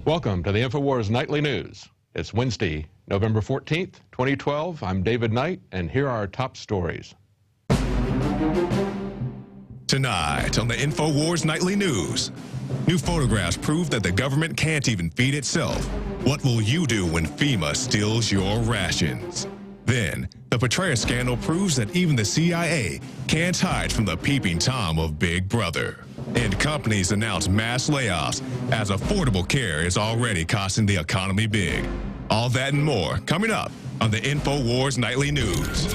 Welcome to the INFOWARS Nightly News. It's Wednesday, November 14th, 2012. I'm David Knight, and here are our top stories. Tonight on the INFOWARS Nightly News, new photographs prove that the government can't even feed itself. What will you do when FEMA steals your rations? Then, the Petraeus scandal proves that even the CIA can't hide from the peeping Tom of Big Brother. And companies announce mass layoffs as affordable care is already costing the economy big. All that and more coming up on the INFOWARS Nightly News.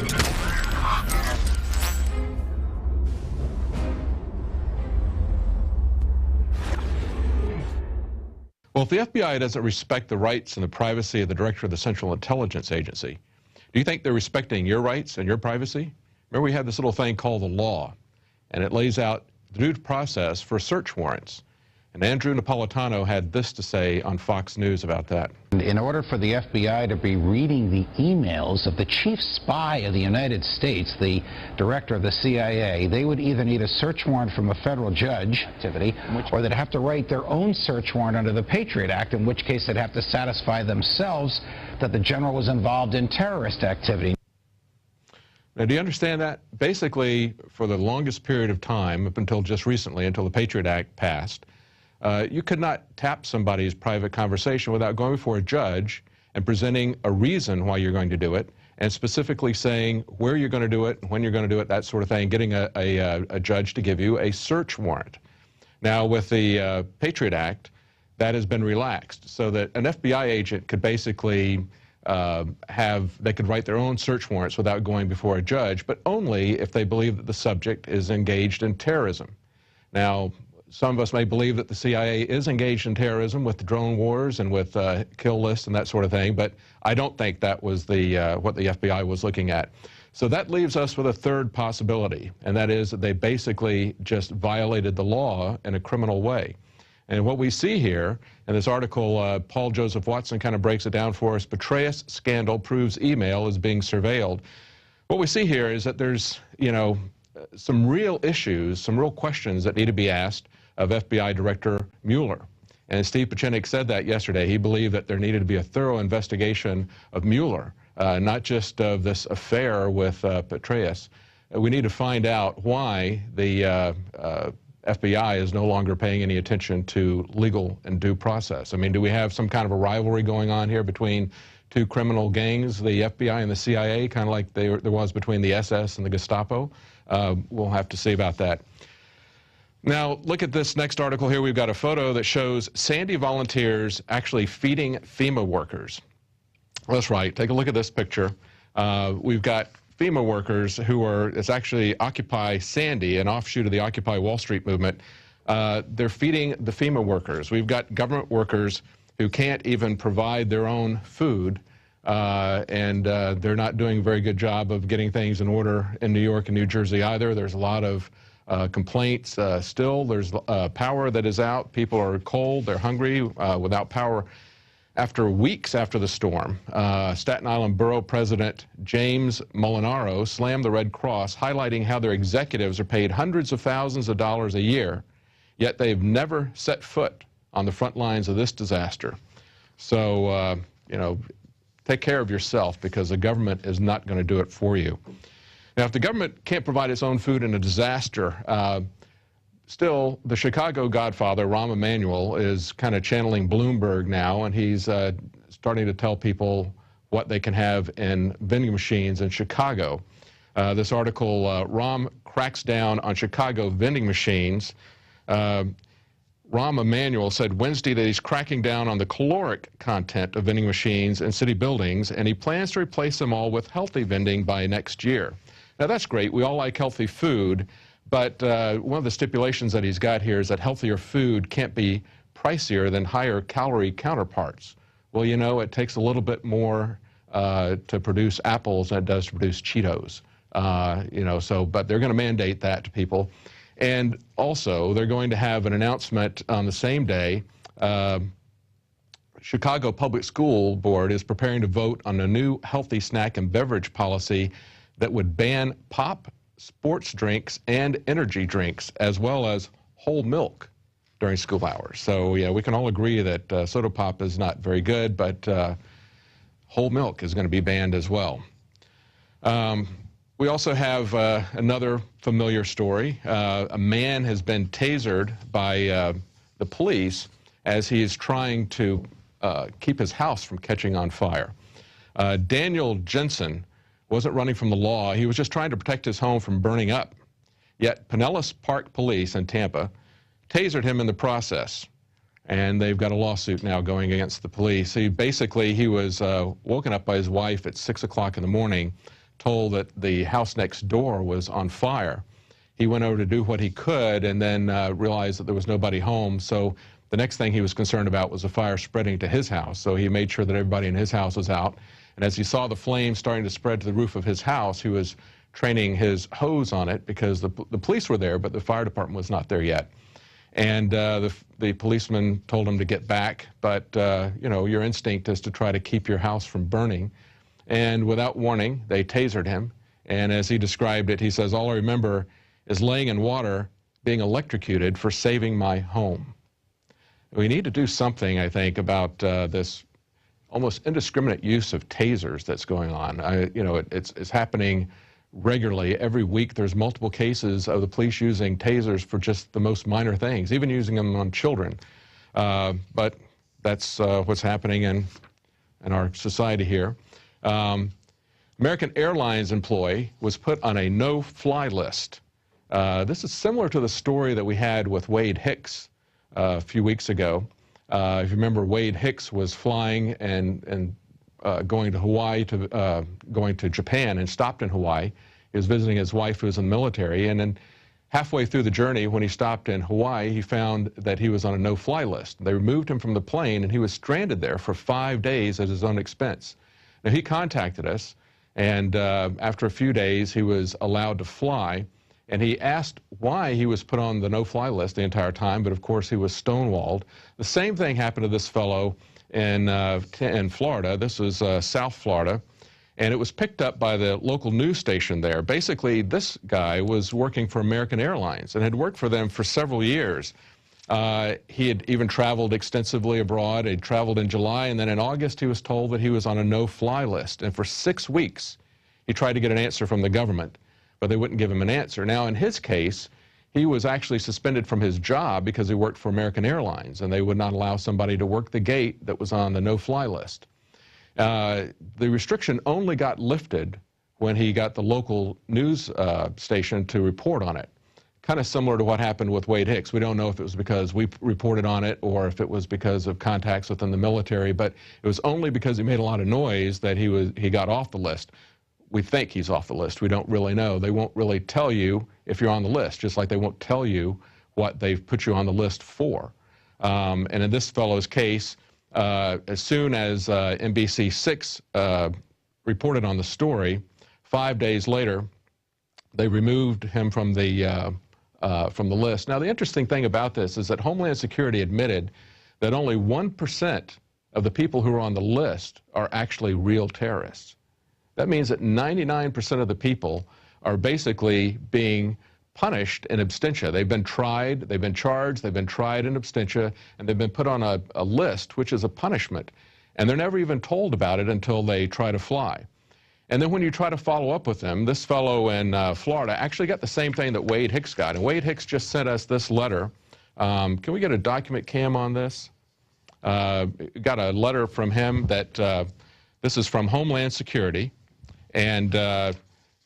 Well, if the FBI doesn't respect the rights and the privacy of the director of the Central Intelligence Agency, do you think they're respecting your rights and your privacy? Remember, we have this little thing called the law, and it lays out the due process for search warrants. And Andrew Napolitano had this to say on Fox News about that. In order for the FBI to be reading the emails of the chief spy of the United States, the director of the CIA, they would either need a search warrant from a federal judge, or they'd have to write their own search warrant under the Patriot Act, in which case they'd have to satisfy themselves that the general was involved in terrorist activity. Now, do you understand that? Basically, for the longest period of time, up until just recently, until the Patriot Act passed, you could not tap somebody's private conversation without going before a judge and presenting a reason why you're going to do it, and specifically saying where you're going to do it, when you're going to do it, that sort of thing, getting a judge to give you a search warrant. Now, with the Patriot Act, that has been relaxed so that an FBI agent could basically they could write their own search warrants without going before a judge, but only if they believe that the subject is engaged in terrorism. Now, some of us may believe that the CIA is engaged in terrorism with the drone wars and with kill lists and that sort of thing, but I don't think that was what the FBI was looking at. So that leaves us with a third possibility, and that is that they basically just violated the law in a criminal way. And what we see here in this article, Paul Joseph Watson kind of breaks it down for us. Petraeus scandal proves email is being surveilled. What we see here is that there's, some real issues, some real questions that need to be asked of FBI Director Mueller. And Steve Pieczenik said that yesterday. He believed that there needed to be a thorough investigation of Mueller, not just of this affair with Petraeus. We need to find out why the FBI is no longer paying any attention to legal and due process. I mean, do we have some kind of a rivalry going on here between two criminal gangs, the FBI and the CIA, kind of like there was between the SS and the Gestapo? We'll have to see about that. Now, look at this next article here. We've got a photo that shows Sandy volunteers actually feeding FEMA workers. That's right. Take a look at this picture. We've got FEMA workers who it's actually Occupy Sandy, an offshoot of the Occupy Wall Street movement. They're feeding the FEMA workers. We've got government workers who can't even provide their own food, and they're not doing a very good job of getting things in order in New York and New Jersey either. There's a lot of complaints still. There's power that is out. People are cold. They're hungry, without power. After weeks after the storm, Staten Island Borough President James Molinaro slammed the Red Cross, highlighting how their executives are paid hundreds of thousands of dollars a year, yet they've never set foot on the front lines of this disaster. So, take care of yourself, because the government is not going to do it for you. Now, if the government can't provide its own food in a disaster, still, the Chicago Godfather, Rahm Emanuel, is kind of channeling Bloomberg now, and he's starting to tell people what they can have in vending machines in Chicago. This article, Rahm cracks down on Chicago vending machines. Rahm Emanuel said Wednesday that he's cracking down on the caloric content of vending machines in city buildings, and he plans to replace them all with healthy vending by next year. Now, that's great. We all like healthy food. But one of the stipulations that he's got here is that healthier food can't be pricier than higher calorie counterparts. Well, it takes a little bit more to produce apples than it does to produce Cheetos. But they're going to mandate that to people. And also, they're going to have an announcement on the same day. Chicago Public School Board is preparing to vote on a new healthy snack and beverage policy that would ban pop, sports drinks, and energy drinks, as well as whole milk. during school hours. So yeah, we can all agree that soda pop is not very good, but whole milk is going to be banned as well. We also have another familiar story. A man has been tasered by the police as he is trying to keep his house from catching on fire. Daniel Jensen wasn't running from the law. He was just trying to protect his home from burning up. Yet Pinellas Park Police in Tampa tasered him in the process. And they've got a lawsuit now going against the police. He was woken up by his wife at 6 o'clock in the morning, told that the house next door was on fire. He went over to do what he could and then realized that there was nobody home. So the next thing he was concerned about was a fire spreading to his house. So he made sure that everybody in his house was out. And as he saw the flames starting to spread to the roof of his house, he was training his hose on it because the police were there, but the fire department was not there yet. And the policeman told him to get back, but you know, your instinct is to try to keep your house from burning. And without warning, they tasered him. And as he described it, he says, "All I remember is laying in water, being electrocuted for saving my home." We need to do something, I think, about this almost indiscriminate use of tasers that's going on. You know, it's happening regularly. Every week there's multiple cases of the police using tasers for just the most minor things, even using them on children. But that's what's happening in our society here. American Airlines employee was put on a no-fly list. This is similar to the story that we had with Wade Hicks a few weeks ago. If you remember, Wade Hicks was flying and going to Hawaii, going to Japan, and stopped in Hawaii. He was visiting his wife who was in the military, and then halfway through the journey, when he stopped in Hawaii, he found that he was on a no-fly list. They removed him from the plane, and he was stranded there for 5 days at his own expense. Now, he contacted us, and after a few days, he was allowed to fly. And he asked why he was put on the no-fly list the entire time, but of course he was stonewalled. The same thing happened to this fellow in Florida. This was South Florida, and it was picked up by the local news station there. Basically, this guy was working for American Airlines and had worked for them for several years. He had even traveled extensively abroad. He traveled in July, and then in August he was told that he was on a no-fly list. And for 6 weeks, he tried to get an answer from the government, but they wouldn't give him an answer. Now, in his case, he was actually suspended from his job because he worked for American Airlines, and they would not allow somebody to work the gate that was on the no-fly list. The restriction only got lifted when he got the local news station to report on it. Kind of similar to what happened with Wade Hicks. We don't know if it was because we reported on it or if it was because of contacts within the military, but it was only because he made a lot of noise that he got off the list. We think he's off the list. We don't really know. They won't really tell you if you're on the list, just like they won't tell you what they've put you on the list for. And in this fellow's case, as soon as NBC6 reported on the story, 5 days later, they removed him from the list. Now, the interesting thing about this is that Homeland Security admitted that only 1% of the people who are on the list are actually real terrorists. That means that 99% of the people are basically being punished in absentia. They've been tried, they've been charged, they've been tried in absentia, and they've been put on a list, which is a punishment. And they're never even told about it until they try to fly. And then when you try to follow up with them, this fellow in Florida actually got the same thing that Wade Hicks got. And Wade Hicks just sent us this letter. Can we get a document cam on this? Got a letter from him that this is from Homeland Security. And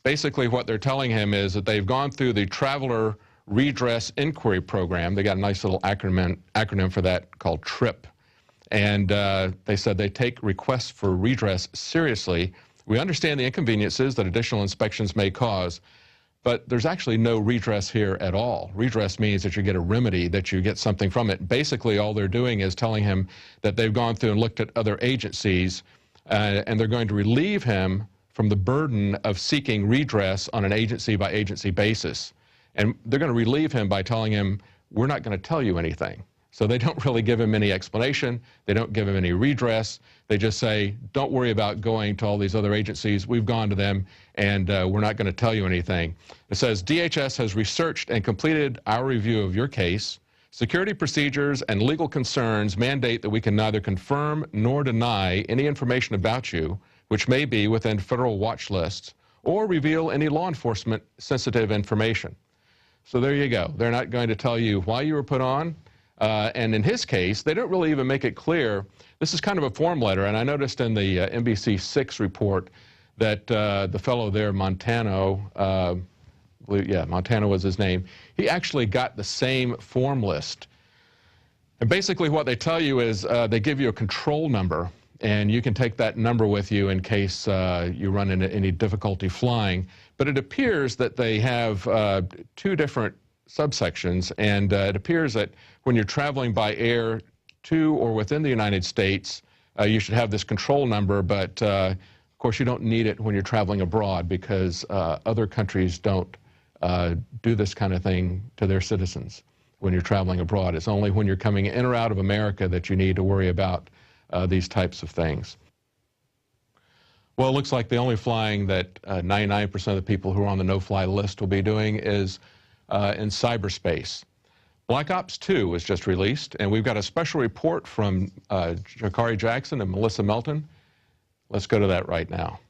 basically what they're telling him is that they've gone through the Traveler Redress Inquiry Program. They got a nice little acronym for that called TRIP. And they said they take requests for redress seriously. We understand the inconveniences that additional inspections may cause, but there's actually no redress here at all. Redress means that you get a remedy, that you get something from it. Basically, all they're doing is telling him that they've gone through and looked at other agencies, and they're going to relieve him from the burden of seeking redress on an agency-by-agency basis. And they're going to relieve him by telling him, we're not going to tell you anything. So they don't really give him any explanation. They don't give him any redress. They just say, don't worry about going to all these other agencies. We've gone to them, and we're not going to tell you anything. It says, DHS has researched and completed our review of your case, Security procedures and legal concerns mandate that we can neither confirm nor deny any information about you which may be within federal watch lists or reveal any law enforcement sensitive information. So there you go. They're not going to tell you why you were put on. And in his case, they don't really even make it clear. This is kind of a form letter, and I noticed in the NBC6 report that the fellow there, Montano, Montano was his name, he actually got the same form list. And basically what they tell you is they give you a control number, and you can take that number with you in case you run into any difficulty flying. But it appears that they have two different subsections, and it appears that when you're traveling by air to or within the United States, you should have this control number, but of course you don't need it when you're traveling abroad because other countries don't do this kind of thing to their citizens when you're traveling abroad. It's only when you're coming in or out of America that you need to worry about these types of things. Well, it looks like the only flying that 99% of the people who are on the no-fly list will be doing is in cyberspace. Black Ops 2 was just released, and we've got a special report from Jakari Jackson and Melissa Melton. Let's go to that right now.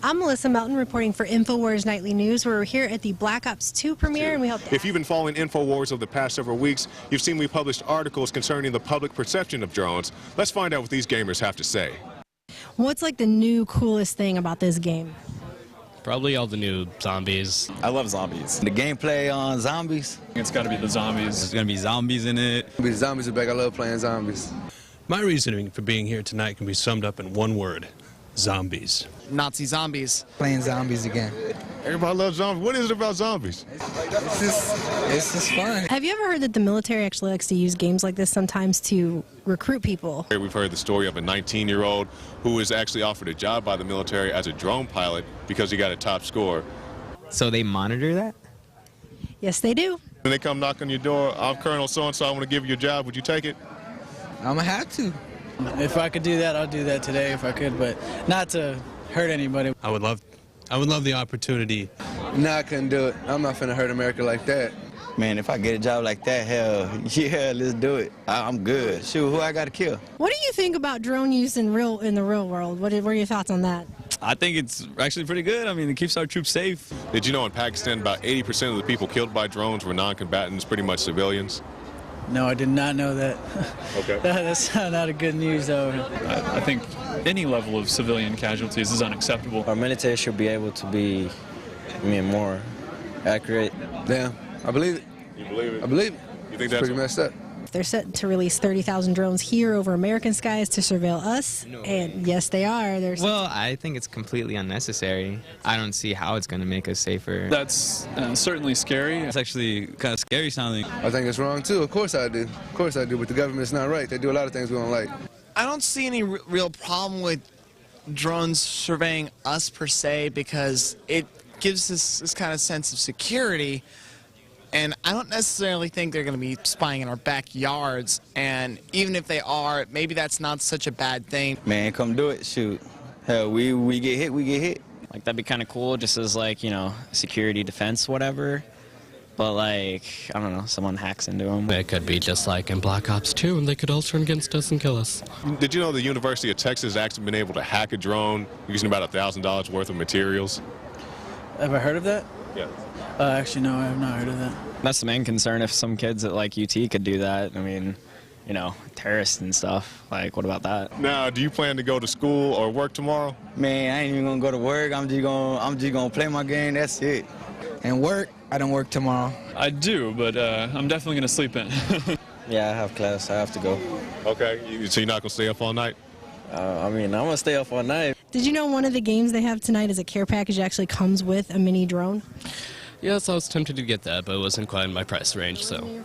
I'm Melissa Melton reporting for INFOWARS Nightly News. We're here at the Black Ops 2 premiere, and we hope If you've been following INFOWARS over the past several weeks, you've seen we published articles concerning the public perception of drones. Let's find out what these gamers have to say. What's like the new coolest thing about this game? Probably all the new zombies. I love zombies. The gameplay on zombies. It's got to be the zombies. There's going to be zombies in it. Zombies are back. I love playing zombies. My reasoning for being here tonight can be summed up in one word: zombies. Nazi zombies. Playing zombies again. Everybody loves zombies. What is it about zombies? It's just fun. Have you ever heard that the military actually likes to use games like this sometimes to recruit people? We've heard the story of a 19-year-old who was actually offered a job by the military as a drone pilot because he got a top score. So they monitor that? Yes, they do. When they come knock on your door, I'm Colonel so-and-so, I want to give you a job. Would you take it? I'm going to have to. If I could do that, I'll do that today if I could, but not to hurt anybody. I would love the opportunity. No, I couldn't do it. I'm not finna hurt America like that. Man, if I get a job like that, hell, yeah, let's do it. I'm good. Shoot, who I got to kill? What do you think about drone use in the real world? What are your thoughts on that? I think it's actually pretty good. I mean, it keeps our troops safe. Did you know in Pakistan about 80% of the people killed by drones were non-combatants, pretty much civilians? No, I did not know that. Okay. That's not a good news, though. I think any level of civilian casualties is unacceptable. Our military should be able to be, more accurate. Damn, I believe it. You believe it? I believe it. You think it's pretty messed up? They're set to release 30,000 drones here over American skies to surveil us, and yes, they are. Well, I think it's completely unnecessary. I don't see how it's going to make us safer. That's certainly scary. It's actually kind of scary sounding. I think it's wrong, too. Of course I do. Of course I do, but the government's not right. They do a lot of things we don't like. I don't see any real problem with drones surveying us, per se, because it gives us this kind of sense of security. And I don't necessarily think they're going to be spying in our backyards. And even if they are, maybe that's not such a bad thing. Man, come do it. Shoot. Hell, we get hit, we get hit. Like, that'd be kind of cool, just as, like, security, defense, whatever. But, like, I don't know, someone hacks into them. It could be just like in Black Ops 2, and they could all turn against us and kill us. Did you know the University of Texas has actually been able to hack a drone using about $1,000 worth of materials? Have I heard of that? Yeah. Actually, no, I have not heard of that. That's the main concern. If some kids at, like, UT could do that, I mean, terrorists and stuff. Like, what about that? Now, do you plan to go to school or work tomorrow? Man, I ain't even going to go to work. I'm just gonna play my game. That's it. And work? I don't work tomorrow. I do, but I'm definitely going to sleep in. Yeah, I have class. I have to go. Okay. So you're not going to stay up all night? I'm going to stay up all night. Did you know one of the games they have tonight is a care package actually comes with a mini drone? Yes, I was tempted to get that, but it wasn't quite in my price range, so.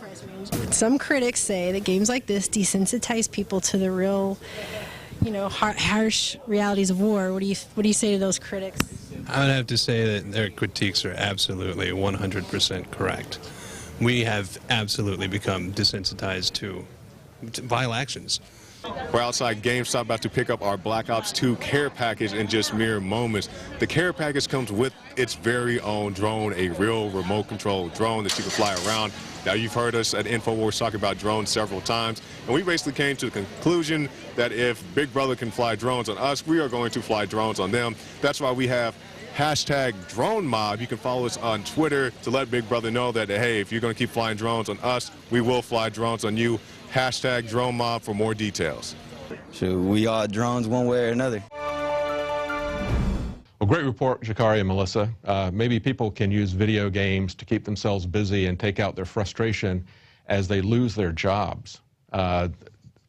Some critics say that games like this desensitize people to the real, harsh realities of war. What do you say to those critics? I would have to say that their critiques are absolutely 100% correct. We have absolutely become desensitized to vile actions. We're outside GameStop about to pick up our Black Ops 2 care package in just mere moments. The care package comes with its very own drone, a real remote control drone that you can fly around. Now, you've heard us at INFOWARS talk about drones several times, and we basically came to the conclusion that if Big Brother can fly drones on us, we are going to fly drones on them. That's why we have #DroneMob. You can follow us on Twitter to let Big Brother know that, hey, if you're going to keep flying drones on us, we will fly drones on you. #DroneMob for more details. Sure, we are drones one way or another. Well, great report, Jakari and Melissa. Maybe people can use video games to keep themselves busy and take out their frustration as they lose their jobs.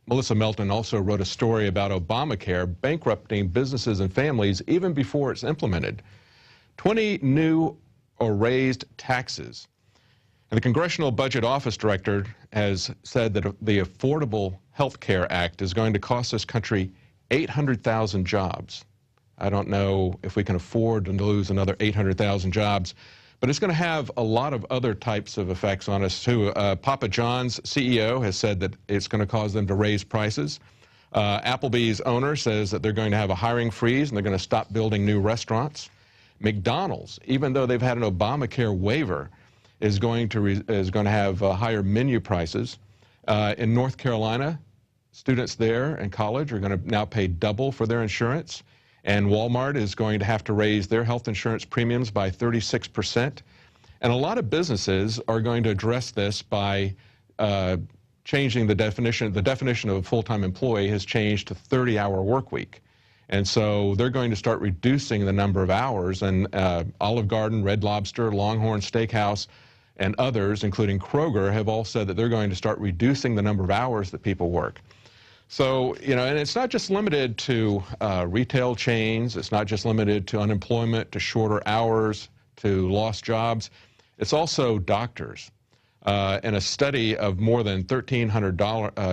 Melissa Melton also wrote a story about Obamacare bankrupting businesses and families even before it's implemented. 20 new or raised taxes. And the Congressional Budget Office Director has said that the Affordable Health Care Act is going to cost this country 800,000 jobs. I don't know if we can afford to lose another 800,000 jobs, but it's going to have a lot of other types of effects on us, too. Papa John's CEO has said that it's going to cause them to raise prices. Applebee's owner says that they're going to have a hiring freeze and they're going to stop building new restaurants. McDonald's, even though they've had an Obamacare waiver, is going to have higher menu prices. In North Carolina, students there in college are going to now pay double for their insurance. And Walmart is going to have to raise their health insurance premiums by 36%. And a lot of businesses are going to address this by changing the definition. The definition of a full-time employee has changed to 30-hour work week. And so they're going to start reducing the number of hours. And Olive Garden, Red Lobster, Longhorn Steakhouse, and others, including Kroger, have all said that they're going to start reducing the number of hours that people work. So, you know, and it's not just limited to retail chains. It's not just limited to unemployment, to shorter hours, to lost jobs. It's also doctors. In a study of more than 1,300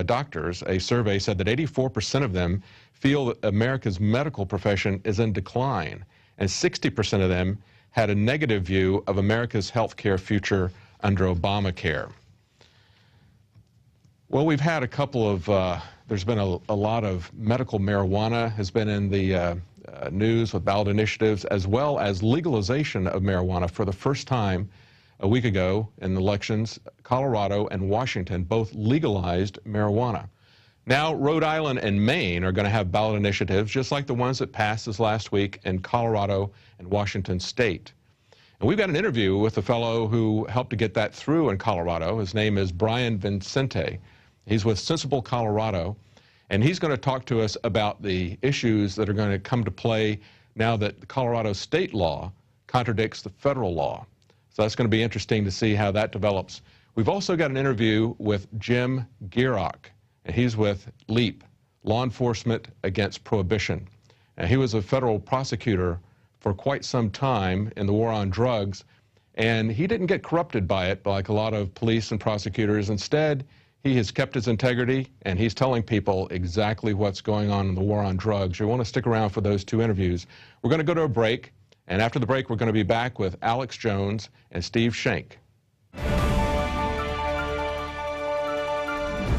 doctors, a survey said that 84% of them feel that America's medical profession is in decline, and 60% of them had a negative view of America's health care future under Obamacare. Well, we've had a couple of, there's been a lot of medical marijuana has been in the news with ballot initiatives, as well as legalization of marijuana for the first time a week ago in the elections. Colorado and Washington both legalized marijuana. Now, Rhode Island and Maine are going to have ballot initiatives just like the ones that passed this last week in Colorado and Washington State. And we've got an interview with a fellow who helped to get that through in Colorado. His name is Brian Vincente. He's with Sensible Colorado, and he's going to talk to us about the issues that are going to come to play now that the Colorado state law contradicts the federal law. So that's going to be interesting to see how that develops. We've also got an interview with Jim Gierach, and he's with LEAP, Law Enforcement Against Prohibition. And he was a federal prosecutor for quite some time in the war on drugs, and he didn't get corrupted by it like a lot of police and prosecutors. Instead, he has kept his integrity, and he's telling people exactly what's going on in the war on drugs. You want to stick around for those two interviews. We're going to go to a break, and after the break, we're going to be back with Alex Jones and Steve Schenck.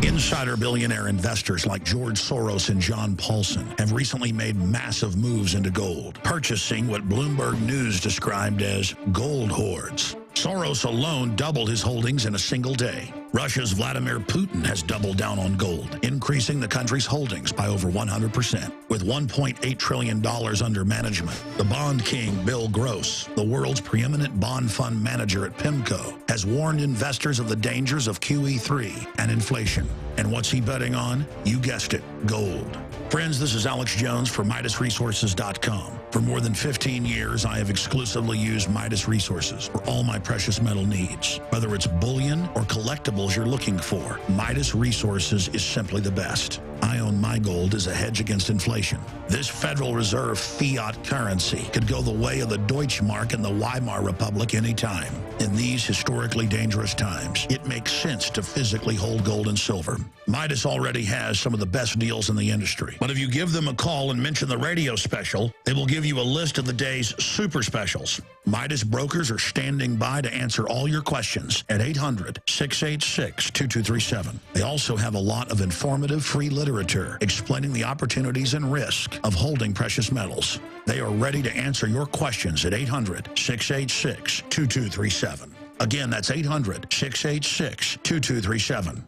Insider billionaire investors like George Soros and John Paulson have recently made massive moves into gold, purchasing what Bloomberg News described as gold hoards. Soros alone doubled his holdings in a single day. Russia's Vladimir Putin has doubled down on gold, increasing the country's holdings by over 100%. With $1.8 trillion under management, the bond king Bill Gross, the world's preeminent bond fund manager at PIMCO, has warned investors of the dangers of QE3 and inflation. And what's he betting on? You guessed it, gold. Friends, this is Alex Jones for MidasResources.com. For more than 15 years, I have exclusively used Midas Resources for all my precious metal needs. Whether it's bullion or collectibles you're looking for, Midas Resources is simply the best. I own my gold as a hedge against inflation. This Federal Reserve fiat currency could go the way of the Deutschmark and the Weimar Republic anytime. In these historically dangerous times, it makes sense to physically hold gold and silver. Midas already has some of the best deals in the industry. But if you give them a call and mention the radio special, they will give give you a list of the day's super specials. Midas brokers are standing by to answer all your questions at 800-686-2237. They also have a lot of informative free literature explaining the opportunities and risk of holding precious metals. They are ready to answer your questions at 800-686-2237. Again, that's 800-686-2237.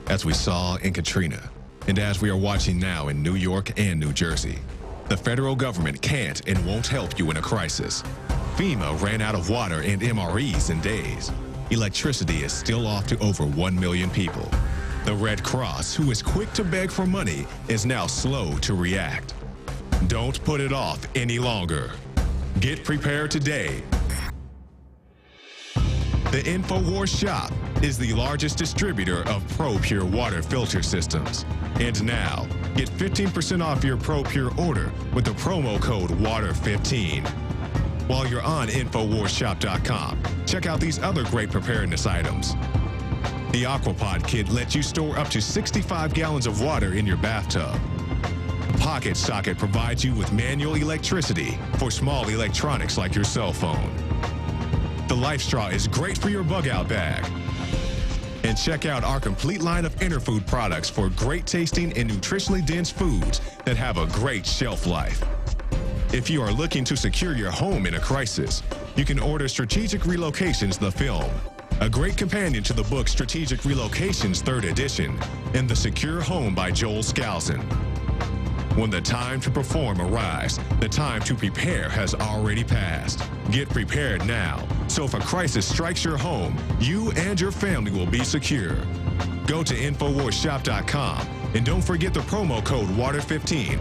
As we saw in Katrina, and as we are watching now in New York and New Jersey, the federal government can't and won't help you in a crisis. FEMA ran out of water and MREs in days. Electricity is still off to over 1 million people. The Red Cross, who is quick to beg for money, is now slow to react. Don't put it off any longer. Get prepared today. The INFOWARS shop is the largest distributor of ProPure water filter systems. And now, get 15% off your ProPure order with the promo code WATER15. While you're on InfoWarsShop.com, check out these other great preparedness items. The Aquapod kit lets you store up to 65 gallons of water in your bathtub. The Pocket Socket provides you with manual electricity for small electronics like your cell phone. The Life Straw is great for your bug-out bag. And check out our complete line of Interfood products for great tasting and nutritionally dense foods that have a great shelf life. If you are looking to secure your home in a crisis, you can order Strategic Relocations, the film, a great companion to the book Strategic Relocations 3rd edition, and The Secure Home by Joel Skousen. When the time to perform arrives, the time to prepare has already passed. Get prepared now, so if a crisis strikes your home, you and your family will be secure. Go to InfoWarsShop.com and don't forget the promo code WATER15.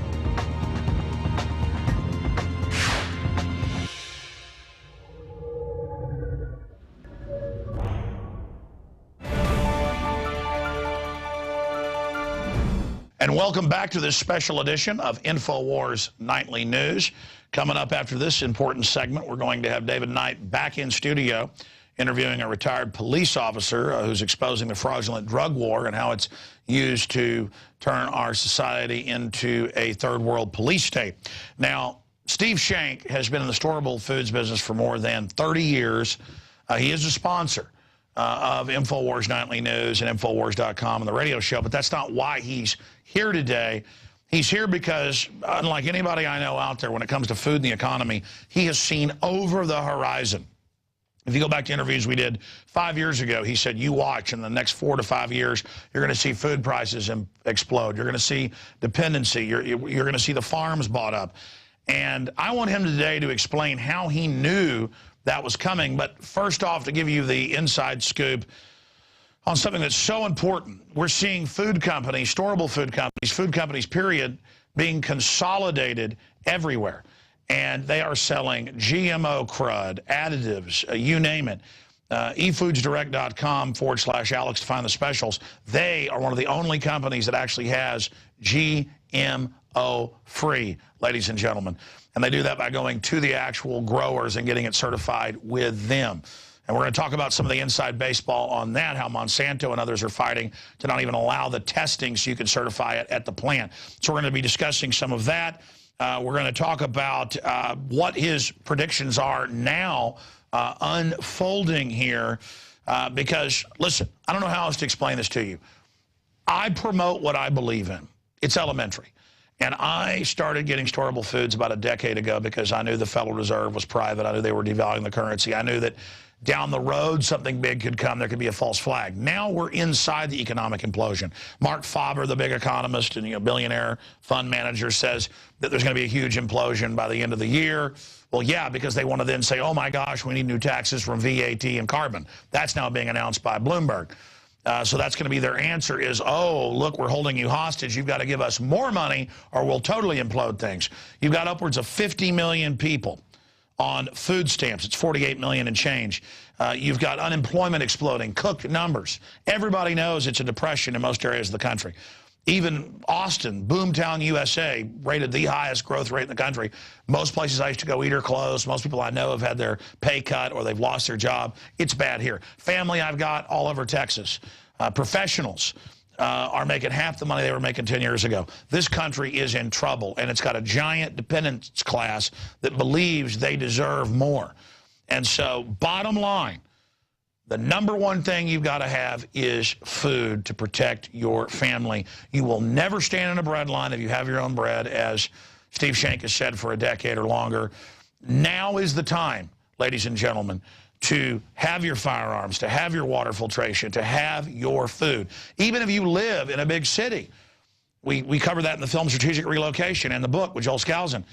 And welcome back to this special edition of InfoWars Nightly News. Coming up after this important segment, we're going to have David Knight back in studio interviewing a retired police officer who's exposing the fraudulent drug war and how it's used to turn our society into a third world police state. Now, Steve Shank has been in the storable foods business for more than 30 years. He is a sponsor of InfoWars Nightly News and InfoWars.com and the radio show, but that's not why he's here today. He's here because, unlike anybody I know out there when it comes to food and the economy, he has seen over the horizon. If you go back to interviews we did 5 years ago, he said, you watch, in the next 4 to 5 years, you're going to see food prices explode. You're going to see dependency. You're going to see the farms bought up. And I want him today to explain how he knew that was coming. But first off, to give you the inside scoop on something that's so important. We're seeing food companies, storable food companies, period, being consolidated everywhere. And they are selling GMO crud, additives, you name it. efoodsdirect.com/Alex to find the specials. They are one of the only companies that actually has GMO free, ladies and gentlemen. And they do that by going to the actual growers and getting it certified with them. And we're going to talk about some of the inside baseball on that, how Monsanto and others are fighting to not even allow the testing so you can certify it at the plant. So we're going to be discussing some of that. We're going to talk about what his predictions are now unfolding here. Because, listen, I don't know how else to explain this to you. I promote what I believe in. It's elementary. And I started getting storable foods about a decade ago because I knew the Federal Reserve was private. I knew they were devaluing the currency. I knew that down the road something big could come. There could be a false flag. Now we're inside the economic implosion. Mark Faber, the big economist and billionaire fund manager, says that there's going to be a huge implosion by the end of the year. Well, yeah, because they want to then say, oh, my gosh, we need new taxes from VAT and carbon. That's now being announced by Bloomberg. So that's going to be their answer is, oh, look, we're holding you hostage. You've got to give us more money or we'll totally implode things. You've got upwards of 50 million people on food stamps. It's 48 million and change. You've got unemployment exploding, cooked numbers. Everybody knows it's a depression in most areas of the country. Even Austin, Boomtown, USA, rated the highest growth rate in the country. Most places I used to go eat are closed. Most people I know have had their pay cut or they've lost their job. It's bad here. Family I've got all over Texas. Professionals, are making half the money they were making 10 years ago. This country is in trouble, and it's got a giant dependents class that believes they deserve more. And so, bottom line, the #1 thing you've got to have is food to protect your family. You will never stand in a bread line if you have your own bread, as Steve Shank has said for a decade or longer. Now is the time, ladies and gentlemen, to have your firearms, to have your water filtration, to have your food. Even if you live in a big city. We cover that in the film Strategic Relocation and the book with Joel Skousen.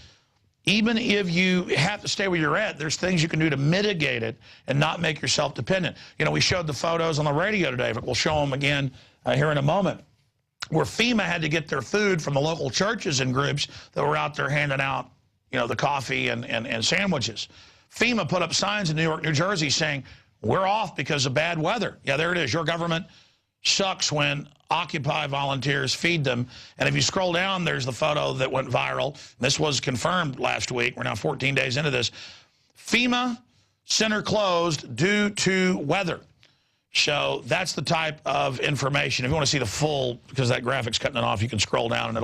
Even if you have to stay where you're at, there's things you can do to mitigate it and not make yourself dependent. You know, we showed the photos on the radio today, but we'll show them again here in a moment, where FEMA had to get their food from the local churches and groups that were out there handing out, you know, the coffee and sandwiches. FEMA put up signs in New York, New Jersey saying, we're off because of bad weather. Yeah, there it is. Your government sucks when Occupy volunteers feed them. And if you scroll down, there's the photo that went viral. This was confirmed last week. We're now 14 days into this. FEMA center closed due to weather. So that's the type of information. If you want to see the full, because that graphic's cutting it off, you can scroll down and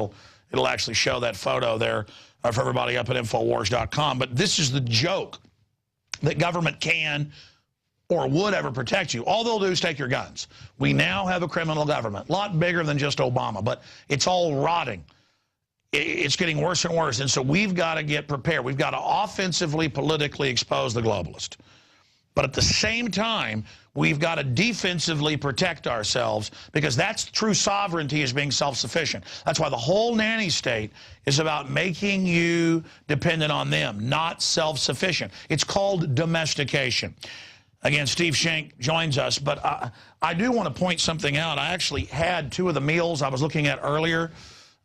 it'll actually show that photo there for everybody up at INFOWARS.com. But this is the joke that government can or would ever protect you. All they'll do is take your guns. We now have a criminal government, a lot bigger than just Obama, but it's all rotting. It's getting worse and worse, and so we've got to get prepared. We've got to offensively, politically expose the globalist. But at the same time, we've got to defensively protect ourselves, because that's true sovereignty, is being self-sufficient. That's why the whole nanny state is about making you dependent on them, not self-sufficient. It's called domestication. Again, Steve Shank joins us, but I do want to point something out. I actually had 2 of the meals I was looking at earlier.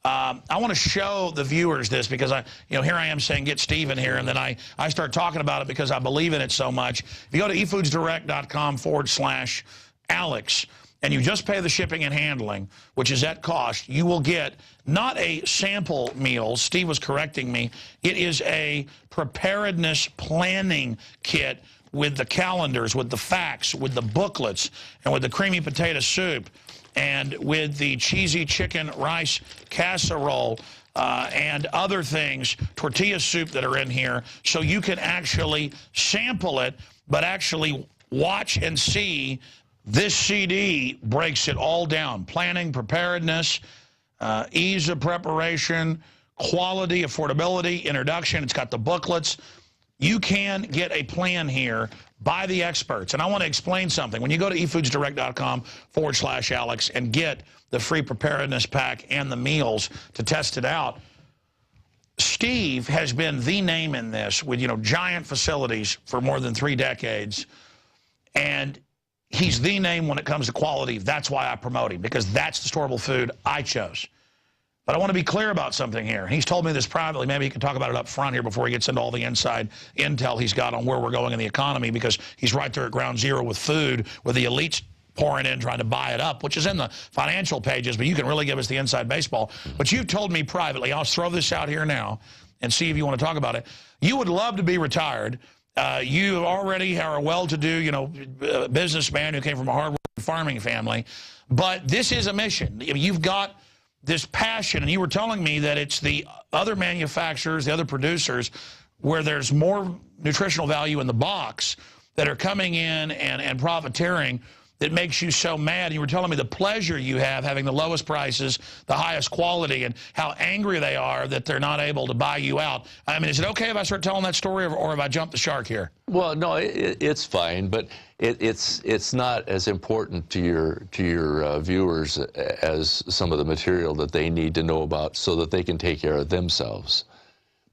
I want to show the viewers this, because here I am saying get Steve in here, and then I start talking about it because I believe in it so much. If you go to efoodsdirect.com/Alex, and you just pay the shipping and handling, which is at cost, you will get not a sample meal. Steve was correcting me. It is a preparedness planning kit with the calendars, with the facts, with the booklets, and with the creamy potato soup, and with the cheesy chicken rice casserole, and other things, tortilla soup that are in here, so you can actually sample it, but actually watch and see. This CD breaks it all down. Planning, preparedness, ease of preparation, quality, affordability, introduction. It's got the booklets. You can get a plan here by the experts. And I want to explain something. When you go to efoodsdirect.com/Alex and get the free preparedness pack and the meals to test it out, Steve has been the name in this with, giant facilities for more than 3 decades. And he's the name when it comes to quality. That's why I promote him, because that's the storable food I chose. But I want to be clear about something here. He's told me this privately. Maybe he can talk about it up front here before he gets into all the inside intel he's got on where we're going in the economy, because he's right there at ground zero with food, with the elites pouring in trying to buy it up, which is in the financial pages, but you can really give us the inside baseball. But you've told me privately, I'll throw this out here now and see if you want to talk about it. You would love to be retired. You already are a well-to-do, businessman who came from a hard-working farming family. But this is a mission. You've got this passion, and you were telling me that it's the other manufacturers, the other producers, where there's more nutritional value in the box that are coming in and profiteering, that makes you so mad. And you were telling me the pleasure you have having the lowest prices, the highest quality, and how angry they are that they're not able to buy you out. I mean, is it okay if I start telling that story, or have I jumped the shark here? Well, no, it's fine, but it's not as important to your viewers as some of the material that they need to know about, so that they can take care of themselves.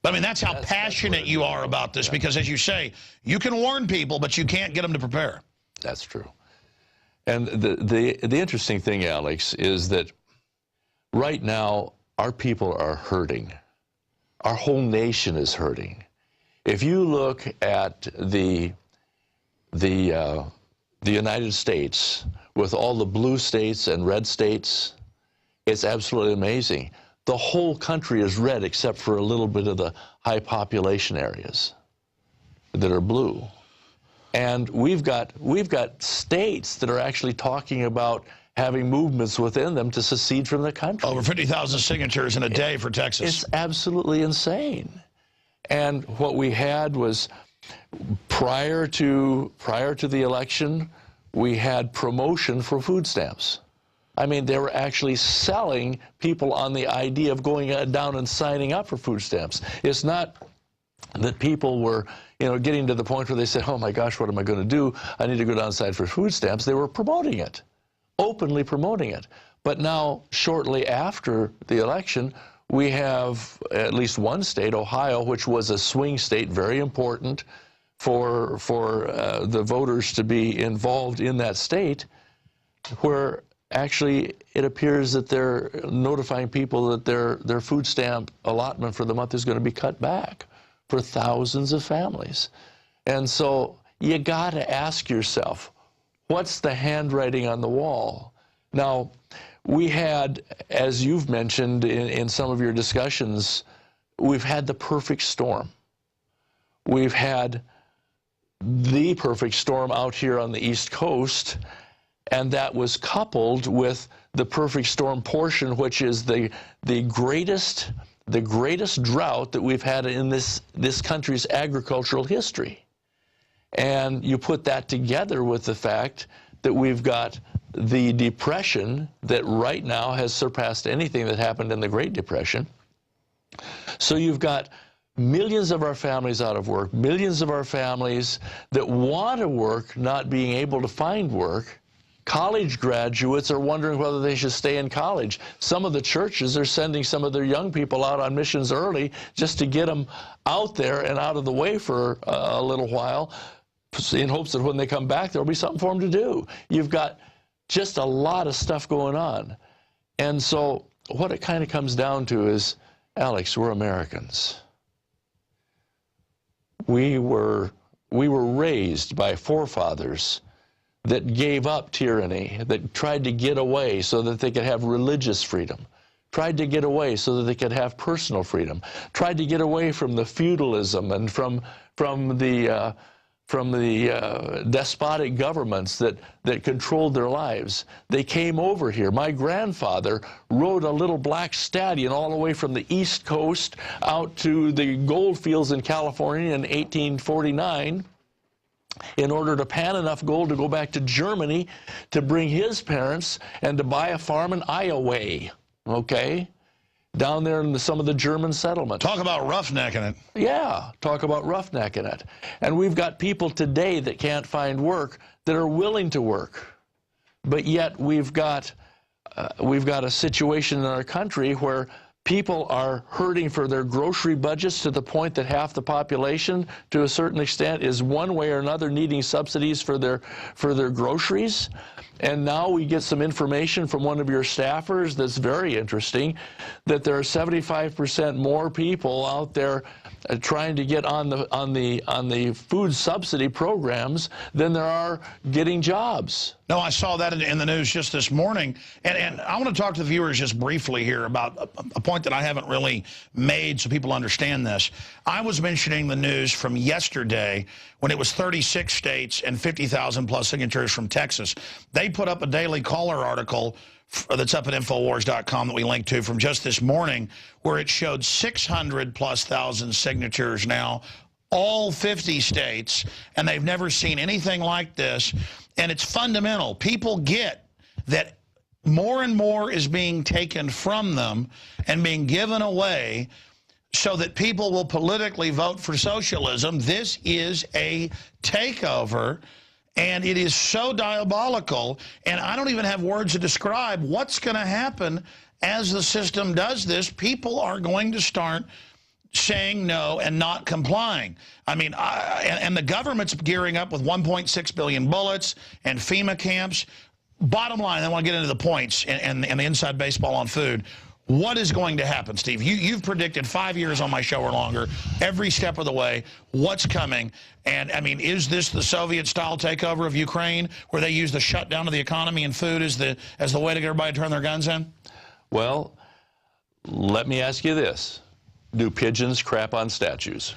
But I mean, that's how passionate you are about this, because as you say, you can warn people, but you can't get them to prepare. That's true. And the interesting thing, Alex, is that right now our people are hurting. Our whole nation is hurting. If you look at the United States, with all the blue states and red states, it's absolutely amazing. The whole country is red except for a little bit of the high population areas that are blue. And we've got states that are actually talking about having movements within them to secede from the country. Over 50,000 signatures in a day for Texas. It's absolutely insane. And what we had was, prior to the election, we had promotion for food stamps. I mean, they were actually selling people on the idea of going down and signing up for food stamps. It's not that people were, you know, getting to the point where they said, oh my gosh, what am I going to do? I need to go downside for food stamps. They were promoting it, openly promoting it. But now, shortly after the election, we have at least one state, Ohio, which was a swing state, very important for the voters to be involved in that state, where actually it appears that they're notifying people that their food stamp allotment for the month is going to be cut back for thousands of families. And so you got to ask yourself, what's the handwriting on the wall? Now, we had, as you've mentioned in some of your discussions, we've had the perfect storm. We've had the perfect storm out here on the East Coast, and that was coupled with the perfect storm portion, which is the greatest drought that we've had in this country's agricultural history. And you put that together with the fact that we've got the Depression that right now has surpassed anything that happened in the Great Depression. So you've got millions of our families out of work, millions of our families that want to work not being able to find work. College graduates are wondering whether they should stay in college. Some of the churches are sending some of their young people out on missions early just to get them out there and out of the way for a little while, in hopes that when they come back, there'll be something for them to do. You've got just a lot of stuff going on. And so what it kind of comes down to is, Alex, we're Americans. We were raised by forefathers that gave up tyranny, that tried to get away so that they could have religious freedom, tried to get away so that they could have personal freedom, tried to get away from the feudalism and from the despotic governments that controlled their lives. They came over here. My grandfather rode a little black stallion all the way from the East Coast out to the gold fields in California in 1849 in order to pan enough gold to go back to Germany to bring his parents and to buy a farm in Iowa, okay? Down there in some of the German settlements. Talk about roughnecking it. Yeah, talk about roughnecking it. And we've got people today that can't find work that are willing to work. But yet we've got a situation in our country where people are hurting for their grocery budgets to the point that half the population, to a certain extent, is one way or another needing subsidies for their groceries. And now we get some information from one of your staffers that's very interesting, that there are 75% more people out there trying to get on the food subsidy programs than there are getting jobs. No, I saw that in the news just this morning. And I want to talk to the viewers just briefly here about a point that I haven't really made so people understand this. I was mentioning the news from yesterday when it was 36 states and 50,000 plus signatures from Texas. They put up a Daily Caller article that's up at INFOWARS.com that we linked to from just this morning, where it showed 600+ signatures now, all 50 states, and they've never seen anything like this. And it's fundamental. People get that more and more is being taken from them and being given away so that people will politically vote for socialism. This is a takeover. And it is so diabolical, and I don't even have words to describe what's going to happen as the system does this. People are going to start saying no and not complying. I mean, and the government's gearing up with 1.6 billion bullets and FEMA camps. Bottom line, I want to get into the points and the inside baseball on food. What is going to happen, Steve? You've predicted 5 years on my show or longer, every step of the way, what's coming. And, I mean, is this the Soviet-style takeover of Ukraine, where they use the shutdown of the economy and food as the way to get everybody to turn their guns in? Well, let me ask you this. Do pigeons crap on statues?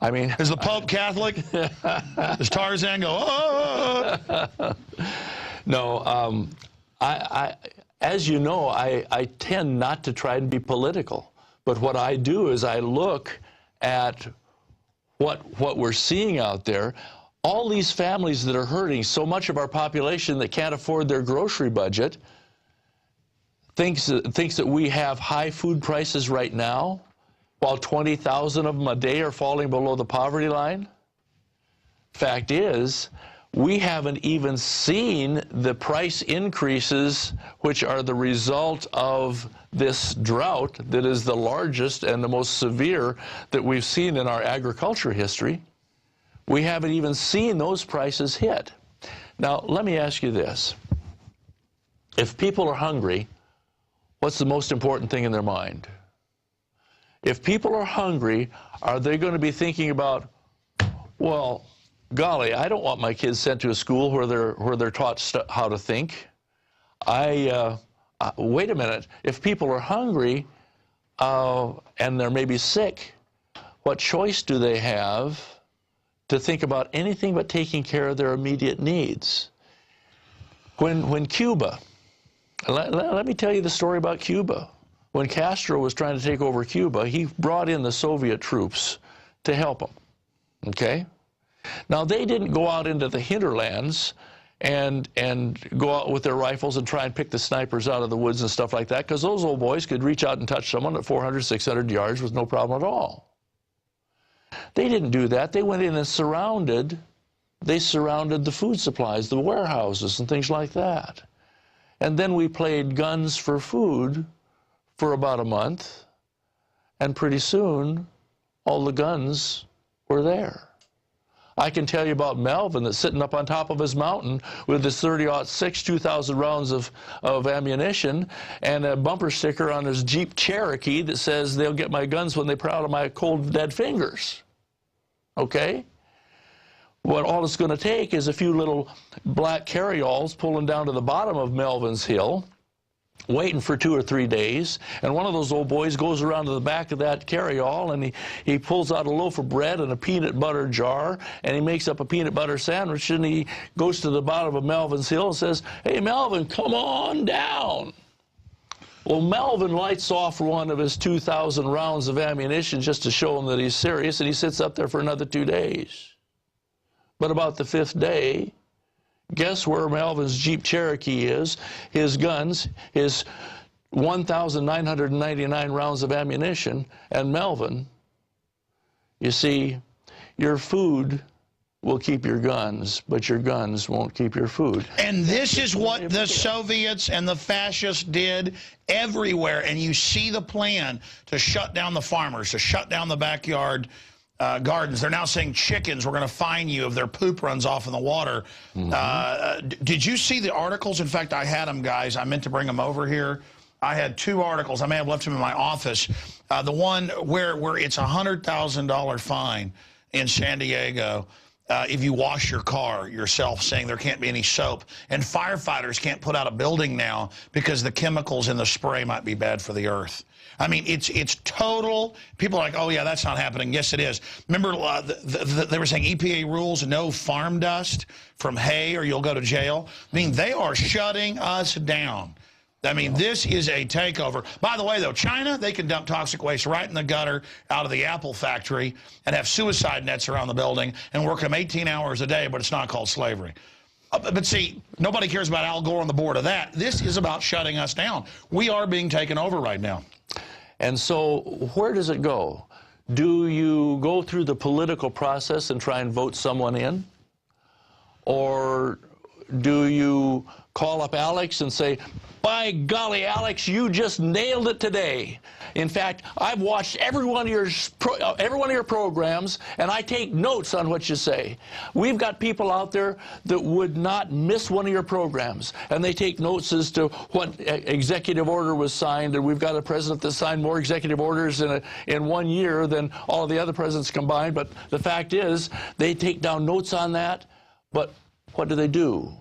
I mean... Is the Pope Catholic? Does Tarzan go, oh? No, as you know, I tend not to try and be political. But what I do is I look at what we're seeing out there. All these families that are hurting, so much of our population that can't afford their grocery budget, thinks that we have high food prices right now, while 20,000 of them a day are falling below the poverty line. Fact is, we haven't even seen the price increases, which are the result of this drought that is the largest and the most severe that we've seen in our agriculture history. We haven't even seen those prices hit. Now, let me ask you this. If people are hungry, what's the most important thing in their mind? If people are hungry, are they going to be thinking about, well, golly, I don't want my kids sent to a school where they're taught how to think. Wait a minute. If people are hungry and they're maybe sick, what choice do they have to think about anything but taking care of their immediate needs? When Cuba, let me tell you the story about Cuba. When Castro was trying to take over Cuba, he brought in the Soviet troops to help him, okay? Now, they didn't go out into the hinterlands and go out with their rifles and try and pick the snipers out of the woods and stuff like that, because those old boys could reach out and touch someone at 400, 600 yards with no problem at all. They didn't do that. They went in and surrounded the food supplies, the warehouses and things like that. And then we played guns for food for about a month, and pretty soon all the guns were there. I can tell you about Melvin that's sitting up on top of his mountain with his 30-06, 2,000 rounds of ammunition and a bumper sticker on his Jeep Cherokee that says they'll get my guns when they proud of my cold, dead fingers. Okay? What all it's going to take is a few little black carryalls pulling down to the bottom of Melvin's Hill, waiting for 2 or 3 days, and one of those old boys goes around to the back of that carryall and he pulls out a loaf of bread and a peanut butter jar, and he makes up a peanut butter sandwich, and he goes to the bottom of Melvin's Hill and says, "Hey, Melvin, come on down." Well, Melvin lights off one of his 2,000 rounds of ammunition just to show him that he's serious, and he sits up there for another 2 days. But about the 5th day, guess where Melvin's Jeep Cherokee is, his guns, his 1,999 rounds of ammunition, and Melvin? You see, your food will keep your guns, but your guns won't keep your food. And this is what the Soviets and the fascists did everywhere. And you see the plan to shut down the farmers, to shut down the backyard gardens. They're now saying chickens, we're going to fine you if their poop runs off in the water. Did you see the articles? In fact, I had them, guys. I meant to bring them over here. I had 2 articles. I may have left them in my office. The one where it's a $100,000 fine in San Diego if you wash your car yourself, saying there can't be any soap. And firefighters can't put out a building now because the chemicals in the spray might be bad for the earth. I mean, it's total. People are like, oh, yeah, that's not happening. Yes, it is. Remember, they were saying EPA rules, no farm dust from hay or you'll go to jail. I mean, they are shutting us down. I mean, this is a takeover. By the way, though, China, they can dump toxic waste right in the gutter out of the Apple factory and have suicide nets around the building and work them 18 hours a day, but it's not called slavery. But see, nobody cares about Al Gore on the board of that. This is about shutting us down. We are being taken over right now. And so where does it go? Do you go through the political process and try and vote someone in? Or do you call up Alex and say, by golly, Alex, you just nailed it today. In fact, I've watched every one of your programs, and I take notes on what you say. We've got people out there that would not miss one of your programs, and they take notes as to what executive order was signed, and we've got a president that signed more executive orders in 1 year than all of the other presidents combined. But the fact is, they take down notes on that, but what do?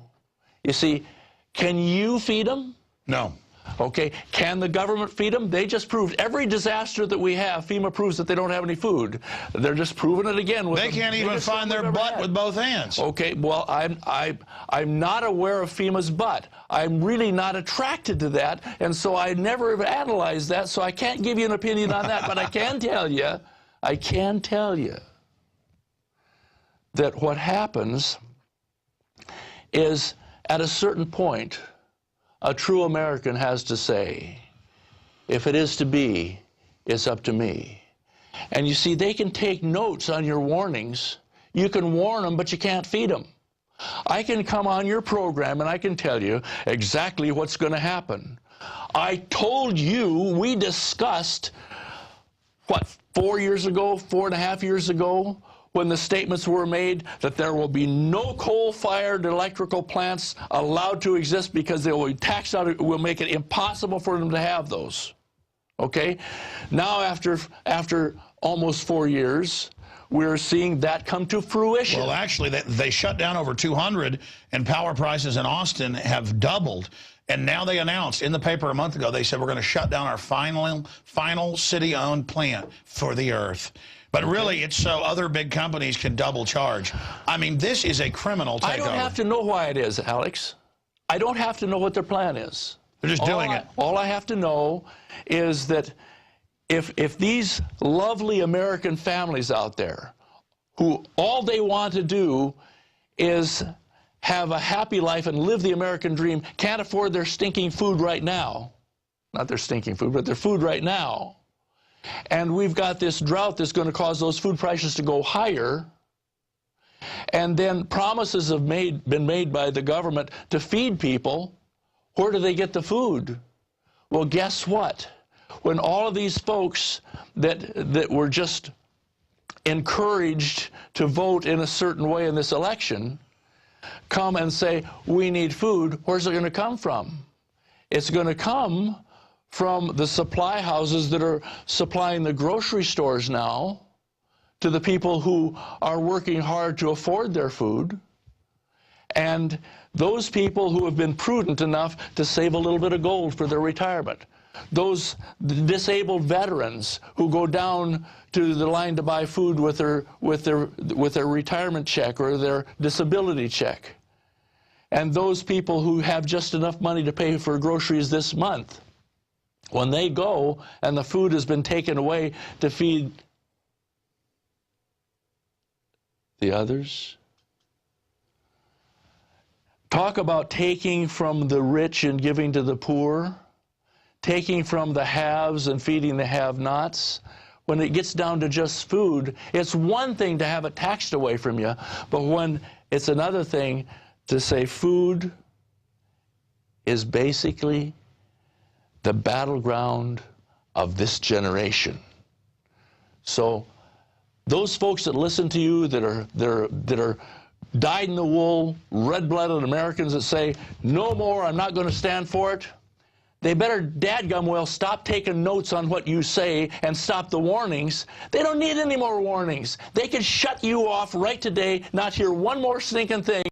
You see, can you feed them? No. Okay, can the government feed them? They just proved every disaster that we have, FEMA proves that they don't have any food. They're just proving it again. With they can't even find their butt with both hands. Okay, well, I'm not aware of FEMA's butt. I'm really not attracted to that, and so I never have analyzed that, so I can't give you an opinion on that, but I can tell you that what happens is at a certain point, a true American has to say, if it is to be, it's up to me. And you see, they can take notes on your warnings. You can warn them, but you can't feed them. I can come on your program and I can tell you exactly what's going to happen. I told you, we discussed, what, 4 years ago, 4.5 years ago, when the statements were made that there will be no coal-fired electrical plants allowed to exist because they will be taxed out, it will make it impossible for them to have those. Okay? Now, after almost 4 years, we're seeing that come to fruition. Well, actually, they shut down over 200, and power prices in Austin have doubled. And now they announced in the paper a month ago, they said we're going to shut down our final city-owned plant for the Earth. But really, it's so other big companies can double charge. I mean, this is a criminal takeover. I don't have to know why it is, Alex. I don't have to know what their plan is. They're just doing it. All I have to know is that if these lovely American families out there who all they want to do is have a happy life and live the American dream can't afford their stinking food right now, not their stinking food, but their food right now, and we've got this drought that's going to cause those food prices to go higher, and then promises have been made by the government to feed people, where do they get the food? Well, guess what? When all of these folks that were just encouraged to vote in a certain way in this election come and say, we need food, where's it going to come from? It's going to come from the supply houses that are supplying the grocery stores now to the people who are working hard to afford their food, and those people who have been prudent enough to save a little bit of gold for their retirement, those disabled veterans who go down to the line to buy food with their retirement check or their disability check, and those people who have just enough money to pay for groceries this month. When they go and the food has been taken away to feed the others. Talk about taking from the rich and giving to the poor, taking from the haves and feeding the have-nots. When it gets down to just food, it's one thing to have it taxed away from you, but when it's another thing to say food is basically the battleground of this generation. So those folks that listen to you that are dyed-in-the-wool, red-blooded Americans that say, no more, I'm not going to stand for it, they better dadgum well stop taking notes on what you say and stop the warnings. They don't need any more warnings. They can shut you off right today, not hear one more stinking thing.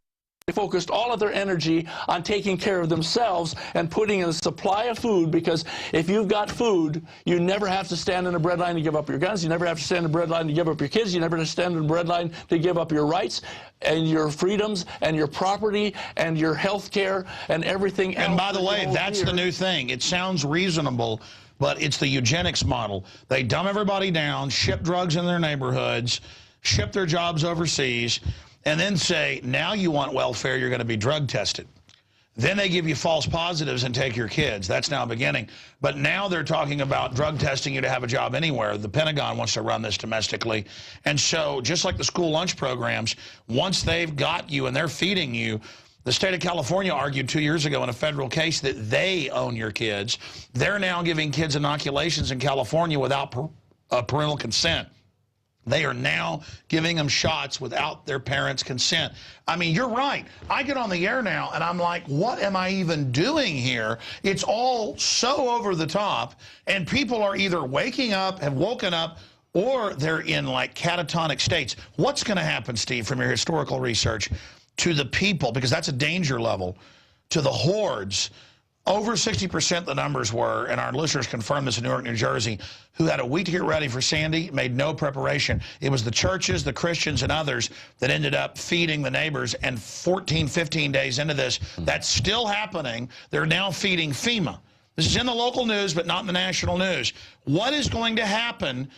They focused all of their energy on taking care of themselves and putting in a supply of food, because if you've got food, you never have to stand in a breadline to give up your guns. You never have to stand in a breadline to give up your kids. You never have to stand in a breadline to give up your rights and your freedoms and your property and your health care and everything else. And by the way, that's the new thing. It sounds reasonable, but it's the eugenics model. They dumb everybody down, ship drugs in their neighborhoods, ship their jobs overseas, and then say, now you want welfare, you're going to be drug tested. Then they give you false positives and take your kids. That's now beginning. But now they're talking about drug testing you to have a job anywhere. The Pentagon wants to run this domestically. And so just like the school lunch programs, once they've got you and they're feeding you, the state of California argued 2 years ago in a federal case that they own your kids. They're now giving kids inoculations in California without parental consent. They are now giving them shots without their parents' consent. I mean, you're right. I get on the air now, and I'm like, what am I even doing here? It's all so over the top, and people are either waking up, have woken up, or they're in, like, catatonic states. What's going to happen, Steve, from your historical research, to the people, because that's a danger level, to the hordes over 60% the numbers were, and our listeners confirmed this in New York, New Jersey, who had a week to get ready for Sandy, made no preparation. It was the churches, the Christians, and others that ended up feeding the neighbors, and 14, 15 days into this, that's still happening. They're now feeding FEMA. This is in the local news, but not in the national news. What is going to happen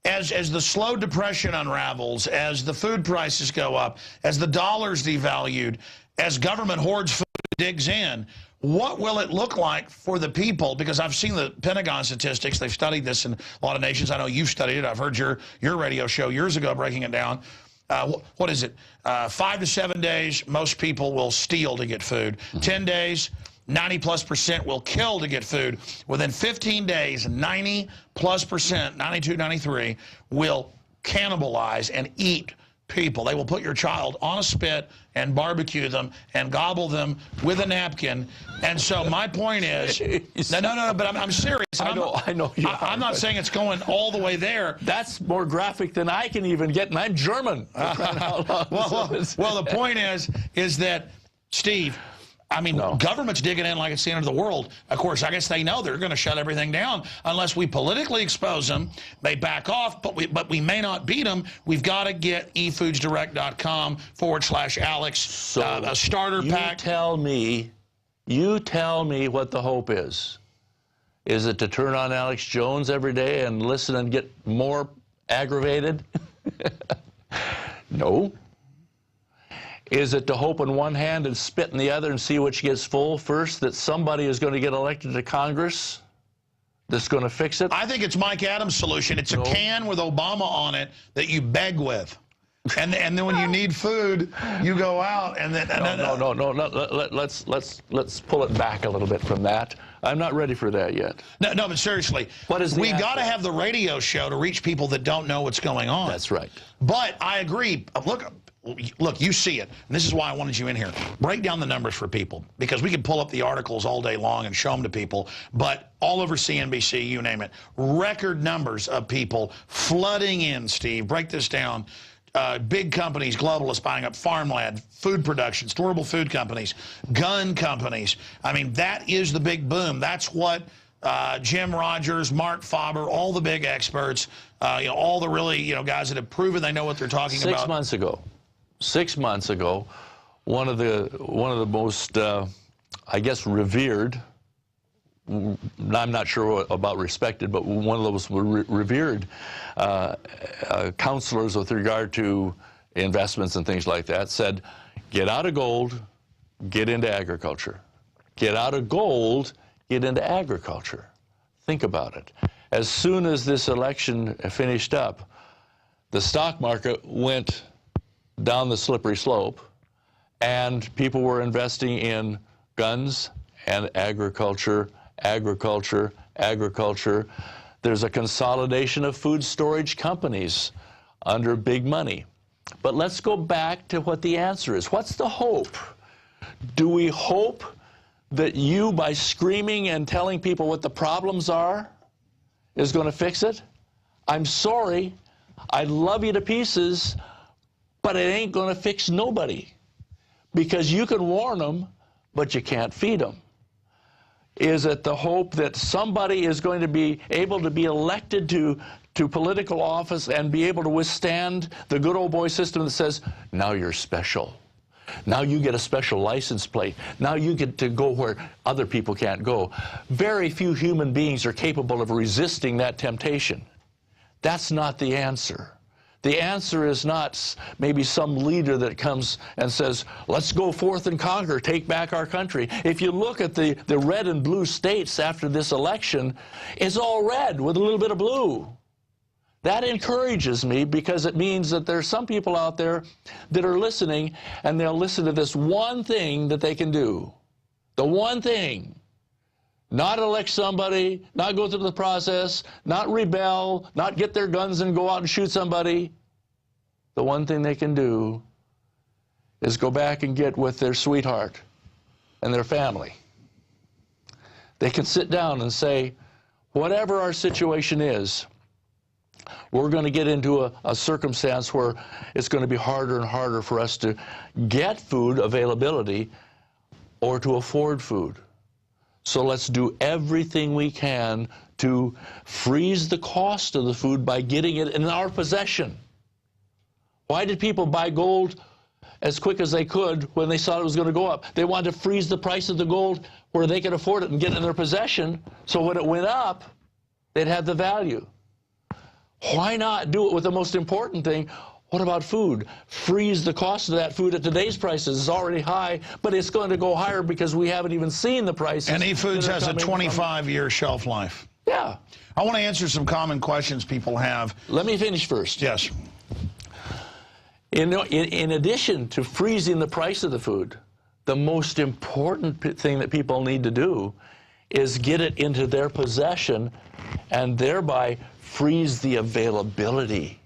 as the slow depression unravels, as the food prices go up, as the dollar's devalued, as government hoards food, digs in? What will it look like for the people? Because I've seen the Pentagon statistics. They've studied this in a lot of nations. I know you've studied it. I've heard your radio show years ago breaking it down. What is it? 5 to 7 days, most people will steal to get food. 10 days, 90+% will kill to get food. Within 15 days, 90+%, 92, 93, will cannibalize and eat people. They will put your child on a spit and barbecue them and gobble them with a napkin. And so my point is, no, but I'm serious. I know you are, I'm not saying it's going all the way there. That's more graphic than I can even get, and I'm German. Well, the point is that, Steve, I mean, government's digging in like it's the end of the world. Of course, I guess they know they're going to shut everything down unless we politically expose them. They back off, but we may not beat them. We've got to get efoodsdirect.com/Alex, a starter pack. You tell me what the hope is. Is it to turn on Alex Jones every day and listen and get more aggravated? No. Is it to hope in one hand and spit in the other and see which gets full first, that somebody is going to get elected to Congress that's going to fix it? I think it's Mike Adams' solution. It's a can with Obama on it that you beg with. And then when you need food, you go out and then... No. Let's pull it back a little bit from that. I'm not ready for that yet. No, but seriously, we got to have the radio show to reach people that don't know what's going on. That's right. But I agree. Look, you see it, and this is why I wanted you in here. Break down the numbers for people, because we could pull up the articles all day long and show them to people, but all over CNBC, you name it, record numbers of people flooding in, Steve. Break this down. Big companies, globalists buying up farmland, food production, storable food companies, gun companies. I mean, that is the big boom. That's what Jim Rogers, Mark Faber, all the big experts, all the really, guys that have proven they know what they're talking about. 6 months ago, one of the most, I guess, revered, I'm not sure about respected, but one of those revered counselors with regard to investments and things like that said, get out of gold, get into agriculture. Get out of gold, get into agriculture. Think about it. As soon as this election finished up, the stock market went down the slippery slope, and people were investing in guns and agriculture. There's a consolidation of food storage companies under big money. But let's go back to what the answer is. What's the hope? Do we hope that you, by screaming and telling people what the problems are, is going to fix it? I'm sorry. I love you to pieces, but it ain't going to fix nobody, because you can warn them, but you can't feed them. Is it the hope that somebody is going to be able to be elected to political office and be able to withstand the good old boy system that says, now you're special. Now you get a special license plate. Now you get to go where other people can't go. Very few human beings are capable of resisting that temptation. That's not the answer. The answer is not maybe some leader that comes and says, let's go forth and conquer, take back our country. If you look at the red and blue states after this election, it's all red with a little bit of blue. That encourages me, because it means that there's some people out there that are listening, and they'll listen to this one thing that they can do. The one thing. Not elect somebody, not go through the process, not rebel, not get their guns and go out and shoot somebody. The one thing they can do is go back and get with their sweetheart and their family. They can sit down and say, whatever our situation is, we're going to get into a circumstance where it's going to be harder and harder for us to get food availability or to afford food. So let's do everything we can to freeze the cost of the food by getting it in our possession. Why did people buy gold as quick as they could when they saw it was going to go up? They wanted to freeze the price of the gold where they could afford it and get it in their possession, so when it went up, they'd have the value. Why not do it with the most important thing? What about food? Freeze the cost of that food at today's prices. It's already high, but it's going to go higher because we haven't even seen the prices. And eFoods has a 25-year shelf life. Yeah. I want to answer some common questions people have. Let me finish first. Yes. In addition to freezing the price of the food, the most important thing that people need to do is get it into their possession and thereby freeze the availability.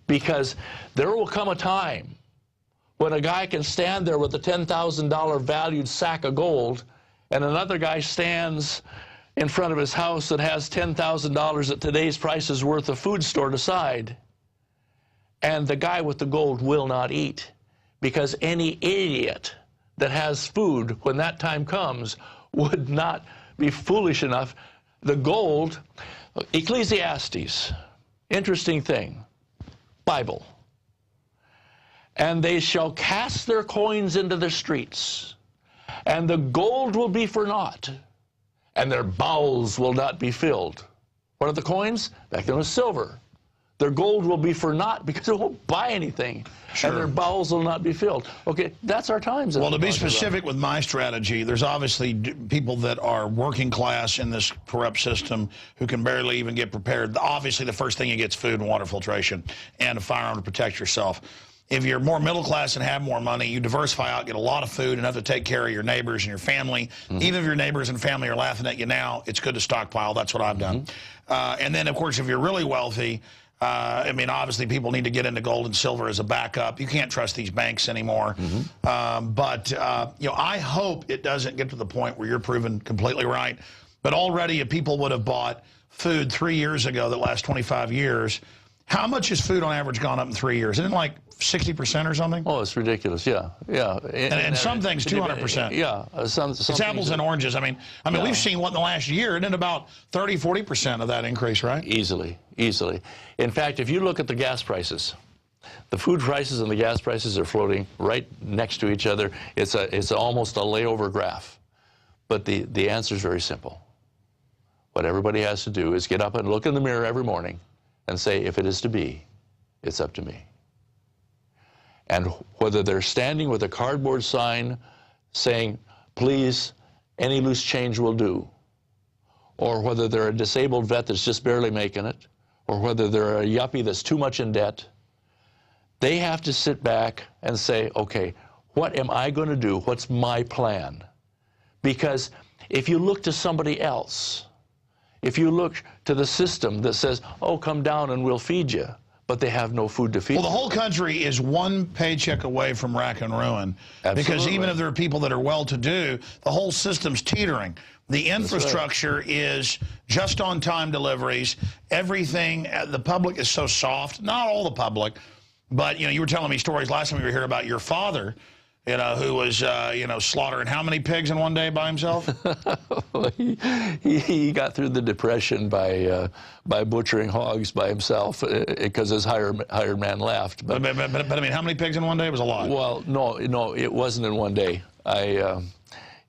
Because there will come a time when a guy can stand there with a $10,000 valued sack of gold and another guy stands in front of his house that has $10,000 at today's prices worth of food stored aside. And the guy with the gold will not eat, because any idiot that has food when that time comes would not be foolish enough. The gold, Ecclesiastes, interesting thing, Bible. And they shall cast their coins into the streets, and the gold will be for naught, and their bowels will not be filled. What are the coins? Back then it was silver. Their gold will be for naught because it won't buy anything. Sure. And their bowels will not be filled. Okay, that's our times. Well, to be specific with my strategy, there's obviously people that are working class in this corrupt system who can barely even get prepared. Obviously, the first thing you get is food and water filtration and a firearm to protect yourself. If you're more middle class and have more money, you diversify out, get a lot of food, and have to take care of your neighbors and your family. Even if your neighbors and family are laughing at you now, it's good to stockpile. That's what I've done. And then, of course, if you're really wealthy, I mean, obviously, people need to get into gold and silver as a backup. You can't trust these banks anymore. But you know, I hope it doesn't get to the point where you're proven completely right. But already, if people would have bought food 3 years ago that lasts 25 years, how much has food on average gone up in 3 years? Isn't it like 60% or something? Oh, it's ridiculous. Yeah, yeah. And some things 200%. Yeah, some it's apples and oranges. I mean, yeah. We've seen what in the last year, and then about 30–40% of that increase, right? Easily, easily. In fact, if you look at the gas prices, the food prices and the gas prices are floating right next to each other. It's almost a layover graph. But the answer is very simple. What everybody has to do is get up and look in the mirror every morning and say, if it is to be, it's up to me. And whether they're standing with a cardboard sign saying, please, any loose change will do, or whether they're a disabled vet that's just barely making it, or whether they're a yuppie that's too much in debt, they have to sit back and say, okay, what am I going to do? What's my plan? Because if you look to somebody else, if you look to the system that says, oh, come down and we'll feed you, but they have no food to feed. Well, the whole country is one paycheck away from rack and ruin. Absolutely. Because even if there are people that are well-to-do, the whole system's teetering. The infrastructure is just on-time deliveries. Everything, the public is so soft. Not all the public, but, you know, you were telling me stories last time we were here about your father, you know, who was, you know, slaughtering how many pigs in one day by himself? he got through the Depression by butchering hogs by himself because his hired man left. But I mean, how many pigs in one day? It was a lot. Well, no, it wasn't in one day.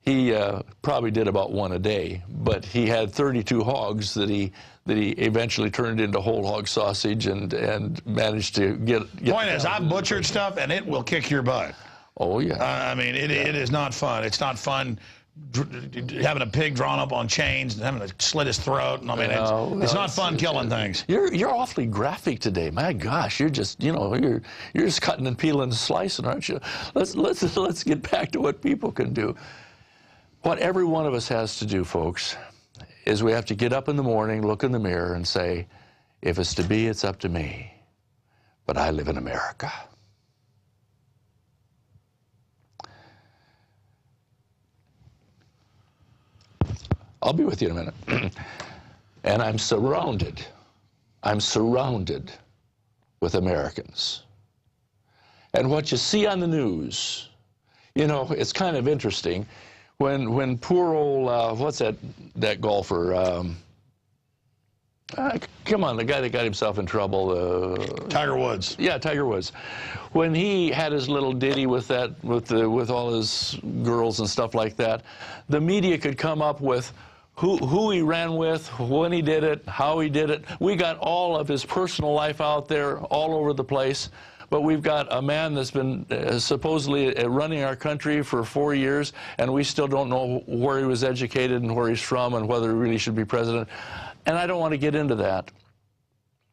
He probably did about one a day, but he had 32 hogs that he eventually turned into whole hog sausage and managed to get Point is, I've butchered stuff, and it will kick your butt. Oh, yeah. I mean, it is not fun. It's not fun having a pig drawn up on chains and having to slit his throat. And I mean, it's not fun killing things. You're awfully graphic today. My gosh, you're just, you know, you're just cutting and peeling and slicing, aren't you? Let's get back to what people can do. What every one of us has to do, folks, is we have to get up in the morning, look in the mirror, and say, if it's to be, it's up to me. But I live in America. I'll be with you in a minute. And I'm surrounded with Americans. And what you see on the news, you know, it's kind of interesting. when poor old, what's that golfer? Come on, the guy that got himself in trouble. Tiger Woods. Yeah, Tiger Woods. When he had his little ditty with all his girls and stuff like that, the media could come up with who he ran with, when he did it, how he did it. We got all of his personal life out there all over the place. But we've got a man that's been supposedly running our country for 4 years, and we still don't know where he was educated and where he's from and whether he really should be president. And I don't want to get into that.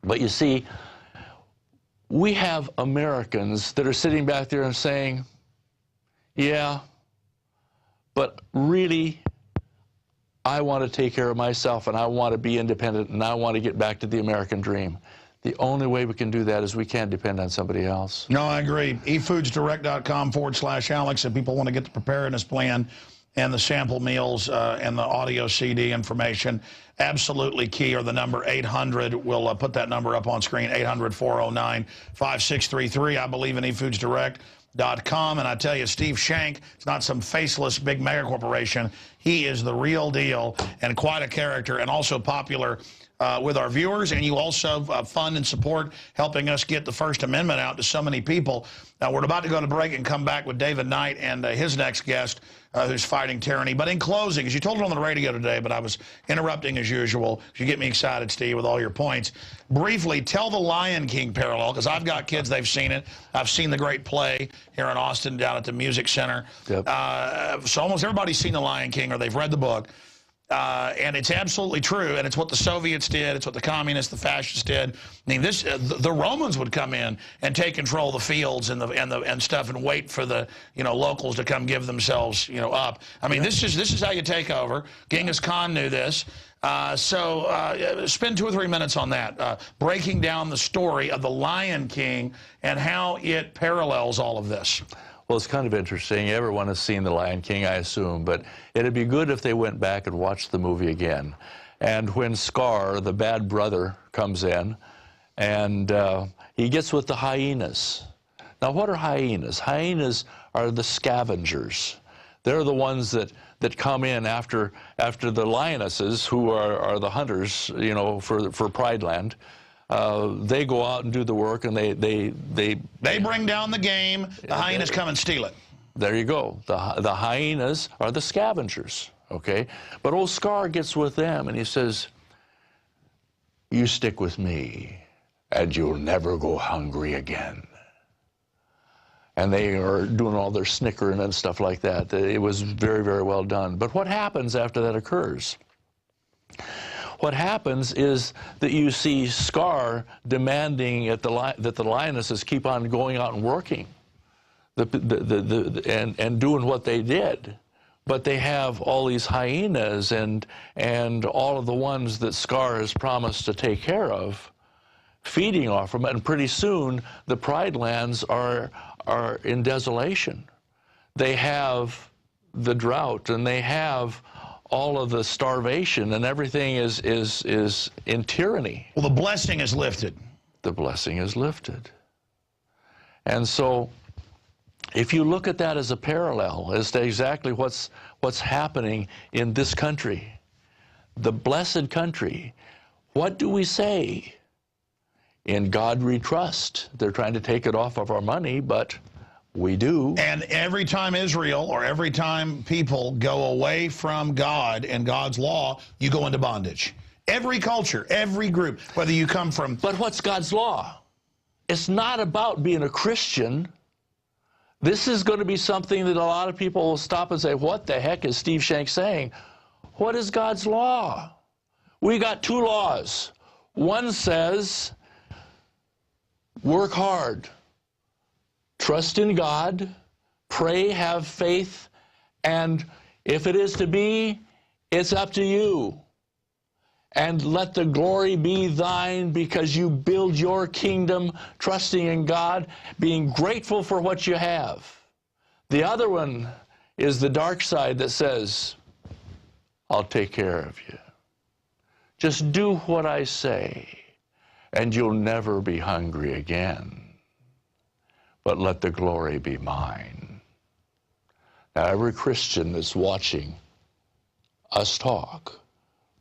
But you see, we have Americans that are sitting back there and saying, yeah, but really, I want to take care of myself, and I want to be independent, and I want to get back to the American dream. The only way we can do that is we can't depend on somebody else. No, I agree. efoodsdirect.com/Alex, if people want to get the preparedness plan and the sample meals and the audio CD information, absolutely key, or the number 800. We'll put that number up on screen, 800-409-5633. I believe in efoodsdirect.com. And I tell you, Steve Shank, it's not some faceless big mega corporation. He is the real deal and quite a character, and also popular with our viewers, and you also fund and support helping us get the First Amendment out to so many people. We're about to go to break and come back with David Knight and his next guest who's fighting tyranny. But in closing, as you told it on the radio today, but I was interrupting as usual. You get me excited, Steve, with all your points. Briefly, tell the Lion King parallel, because I've got kids, they've seen it. I've seen the great play here in Austin down at the Music Center. Yep. So almost everybody's seen the Lion King, or they've read the book. And it's absolutely true, and it's what the Soviets did, it's what the communists, the fascists did. I mean, the Romans would come in and take control of the fields and stuff, and wait for the locals to come give themselves up. I mean, this is how you take over. Genghis Khan knew this. So spend 2 or 3 minutes on that, breaking down the story of the Lion King and how it parallels all of this. Well, it's kind of interesting. Everyone has seen The Lion King, I assume, but it'd be good if they went back and watched the movie again. And when Scar, the bad brother, comes in, and he gets with the hyenas. Now, what are hyenas? Hyenas are the scavengers. They're the ones that come in after the lionesses, who are the hunters, for Pride Land. They go out and do the work, and they bring down the game. The hyenas come and steal it. There you go. The hyenas are the scavengers, okay? But old Scar gets with them, and he says, you stick with me, and you'll never go hungry again. And they are doing all their snickering and stuff like that. It was very, very well done. But what happens after that occurs? What happens is that you see Scar demanding that the lionesses keep on going out and working and doing what they did. But they have all these hyenas and all of the ones that Scar has promised to take care of feeding off them. And pretty soon the Pride Lands are in desolation. They have the drought, and they have all of the starvation, and everything is in tyranny. Well, the blessing is lifted. The blessing is lifted. And so if you look at that as a parallel as to exactly what's happening in this country, the blessed country, what do we say? In God we trust. They're trying to take it off of our money, but we do. And every time Israel, or every time people go away from God and God's law, you go into bondage. Every culture, every group, whether you come from... But what's God's law? It's not about being a Christian. This is going to be something that a lot of people will stop and say, what the heck is Steve Shank saying? What is God's law? We got 2 laws. One says, work hard. Trust in God, pray, have faith, and if it is to be, it's up to you. And let the glory be thine, because you build your kingdom trusting in God, being grateful for what you have. The other one is the dark side that says, I'll take care of you. Just do what I say, and you'll never be hungry again. But let the glory be mine. Now, every Christian that's watching us talk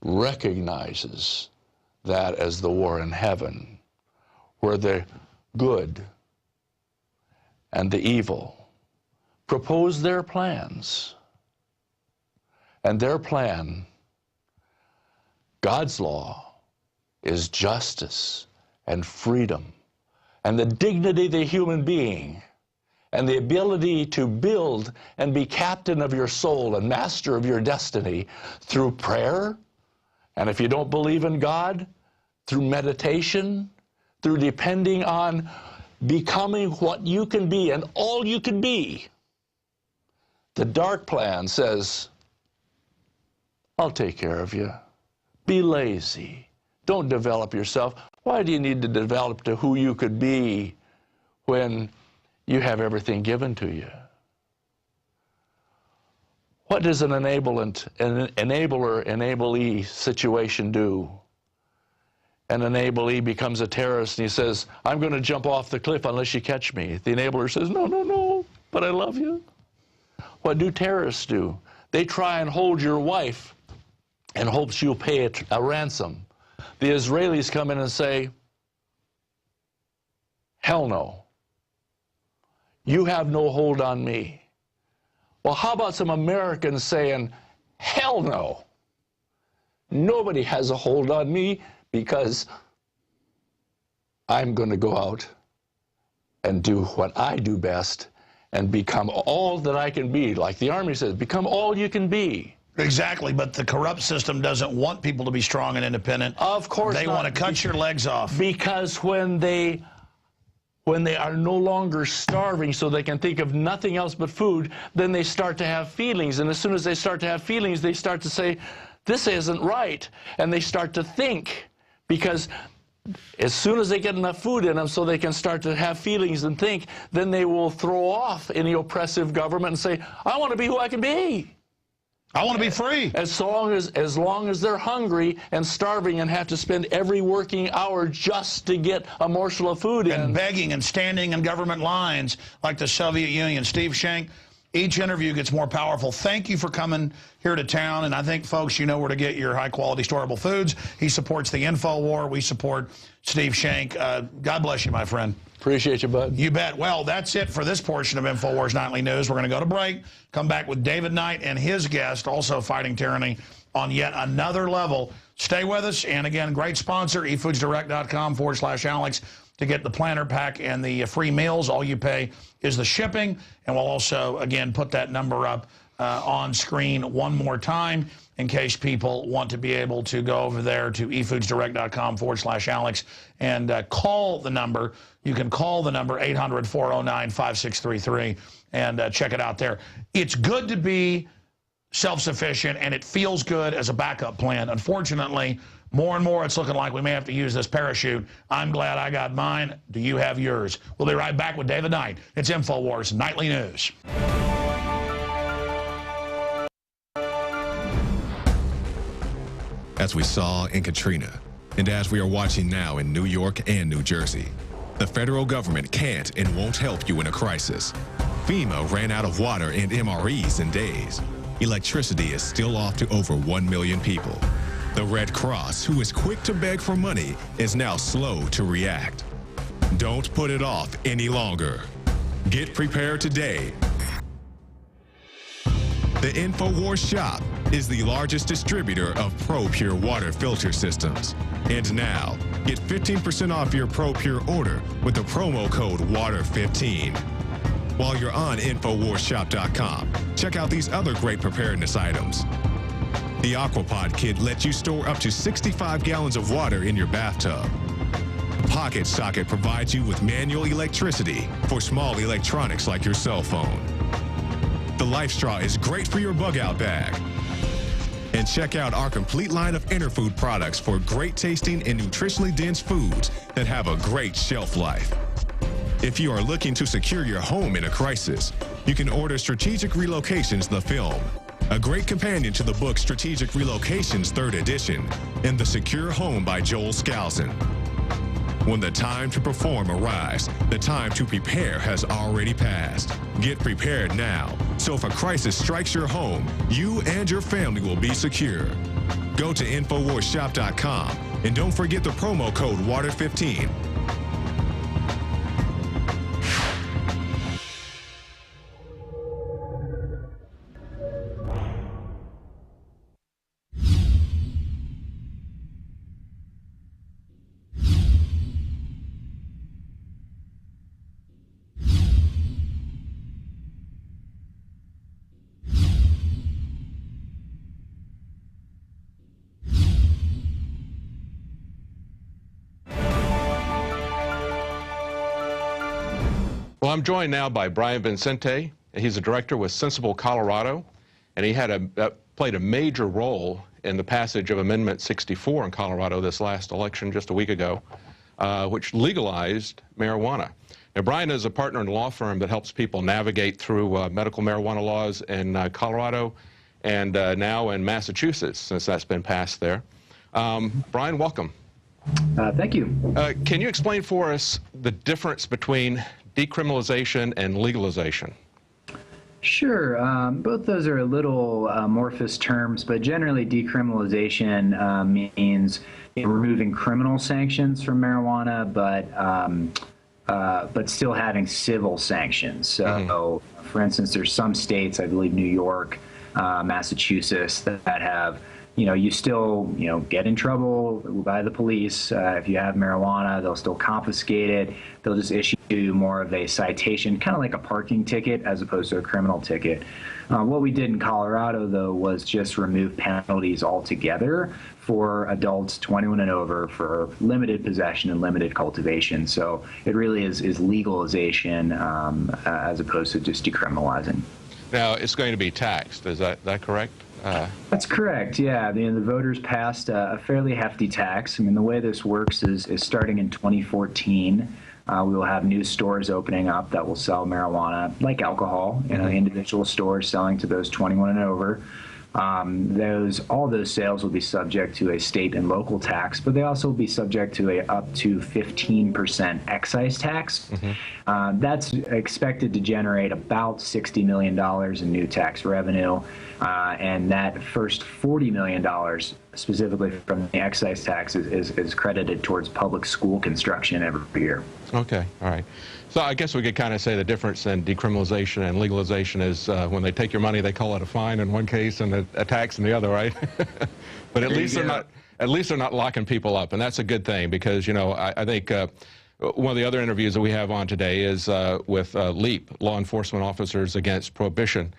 recognizes that as the war in heaven, where the good and the evil propose their plans. And their plan, God's law, is justice and freedom and the dignity of the human being and the ability to build and be captain of your soul and master of your destiny through prayer. And if you don't believe in God, through meditation, through depending on becoming what you can be and all you can be. The dark plan says, I'll take care of you. Be lazy. Don't develop yourself. Why do you need to develop to who you could be when you have everything given to you? What does an enabler-enablee situation do? An enablee becomes a terrorist and he says, I'm going to jump off the cliff unless you catch me. The enabler says, no, no, no, but I love you. What do terrorists do? They try and hold your wife and hopes you'll pay a ransom. The Israelis come in and say, hell no. You have no hold on me. Well, how about some Americans saying, hell no. Nobody has a hold on me because I'm going to go out and do what I do best and become all that I can be. Like the Army says, become all you can be. Exactly, but the corrupt system doesn't want people to be strong and independent. Of course they want to cut your legs off. Because when they are no longer starving so they can think of nothing else but food, then they start to have feelings. And as soon as they start to have feelings, they start to say, this isn't right. And they start to think, because as soon as they get enough food in them so they can start to have feelings and think, then they will throw off any oppressive government and say, I want to be who I can be. I want to be free. As long as they're hungry and starving and have to spend every working hour just to get a morsel of food in. And begging and standing in government lines like the Soviet Union. Steve Shank, each interview gets more powerful. Thank you for coming here to town. And I think, folks, you know where to get your high-quality, storable foods. He supports the InfoWar. We support Steve Shank. God bless you, my friend. Appreciate you, bud. You bet. Well, that's it for this portion of InfoWars Nightly News. We're going to go to break, come back with David Knight and his guest, also fighting tyranny on yet another level. Stay with us. And again, great sponsor, efoodsdirect.com/Alex to get the planter pack and the free meals. All you pay is the shipping. And we'll also, again, put that number up on screen one more time in case people want to be able to go over there to efoodsdirect.com/Alex and call the number. You can call the number 800-409-5633 and check it out there. It's good to be self-sufficient, and it feels good as a backup plan. Unfortunately, more and more it's looking like we may have to use this parachute. I'm glad I got mine. Do you have yours? We'll be right back with David Knight. It's InfoWars Nightly News. As we saw in Katrina, and as we are watching now in New York and New Jersey, the federal government can't and won't help you in a crisis. FEMA ran out of water and MREs in days. Electricity is still off to over 1 million people. The Red Cross, who is quick to beg for money, is now slow to react. Don't put it off any longer. Get prepared today. The InfoWars shop is the largest distributor of ProPure water filter systems. And now, get 15% off your ProPure order with the promo code WATER15. While you're on InfoWarsShop.com, check out these other great preparedness items. The Aquapod kit lets you store up to 65 gallons of water in your bathtub. Pocket Socket provides you with manual electricity for small electronics like your cell phone. The Life Straw is great for your bug-out bag. And check out our complete line of Interfood products for great tasting and nutritionally dense foods that have a great shelf life. If you are looking to secure your home in a crisis, you can order Strategic Relocations, the film, a great companion to the book Strategic Relocations 3rd edition, and The Secure Home by Joel Skousen. When the time to perform arrives, the time to prepare has already passed. Get prepared now, so if a crisis strikes your home, you and your family will be secure. Go to InfoWarsShop.com and don't forget the promo code WATER15. Well, I'm joined now by Brian Vincente. He's a director with Sensible Colorado, and he played a major role in the passage of Amendment 64 in Colorado this last election just a week ago, which legalized marijuana. Now, Brian is a partner in a law firm that helps people navigate through medical marijuana laws in Colorado and now in Massachusetts, since that's been passed there. Brian, welcome. Thank you. Can you explain for us the difference between decriminalization and legalization? Sure. Both those are a little amorphous terms, but generally decriminalization means removing criminal sanctions from marijuana, but still having civil sanctions. So, for instance, there's some states, I believe New York, Massachusetts, that have, you still, get in trouble by the police. If you have marijuana, they'll still confiscate it. They'll just issue more of a citation, kind of like a parking ticket as opposed to a criminal ticket. What we did in Colorado, though, was just remove penalties altogether for adults 21 and over for limited possession and limited cultivation. So it really is legalization as opposed to just decriminalizing. Now, it's going to be taxed. Is that correct? That's correct, yeah. The voters passed a fairly hefty tax. I mean, the way this works is starting in 2014, we will have new stores opening up that will sell marijuana, like alcohol, individual stores selling to those 21 and over. All those sales will be subject to a state and local tax, but they also will be subject to a up to 15% excise tax. That's expected to generate about $60 million in new tax revenue, and that first $40 million specifically from the excise tax is credited towards public school construction every year. Okay, all right. So I guess we could kind of say the difference in decriminalization and legalization is when they take your money, they call it a fine in one case and a tax in the other, right? But at least they're not locking people up, and that's a good thing because I think one of the other interviews that we have on today is with LEAP, Law Enforcement Officers Against Prohibition,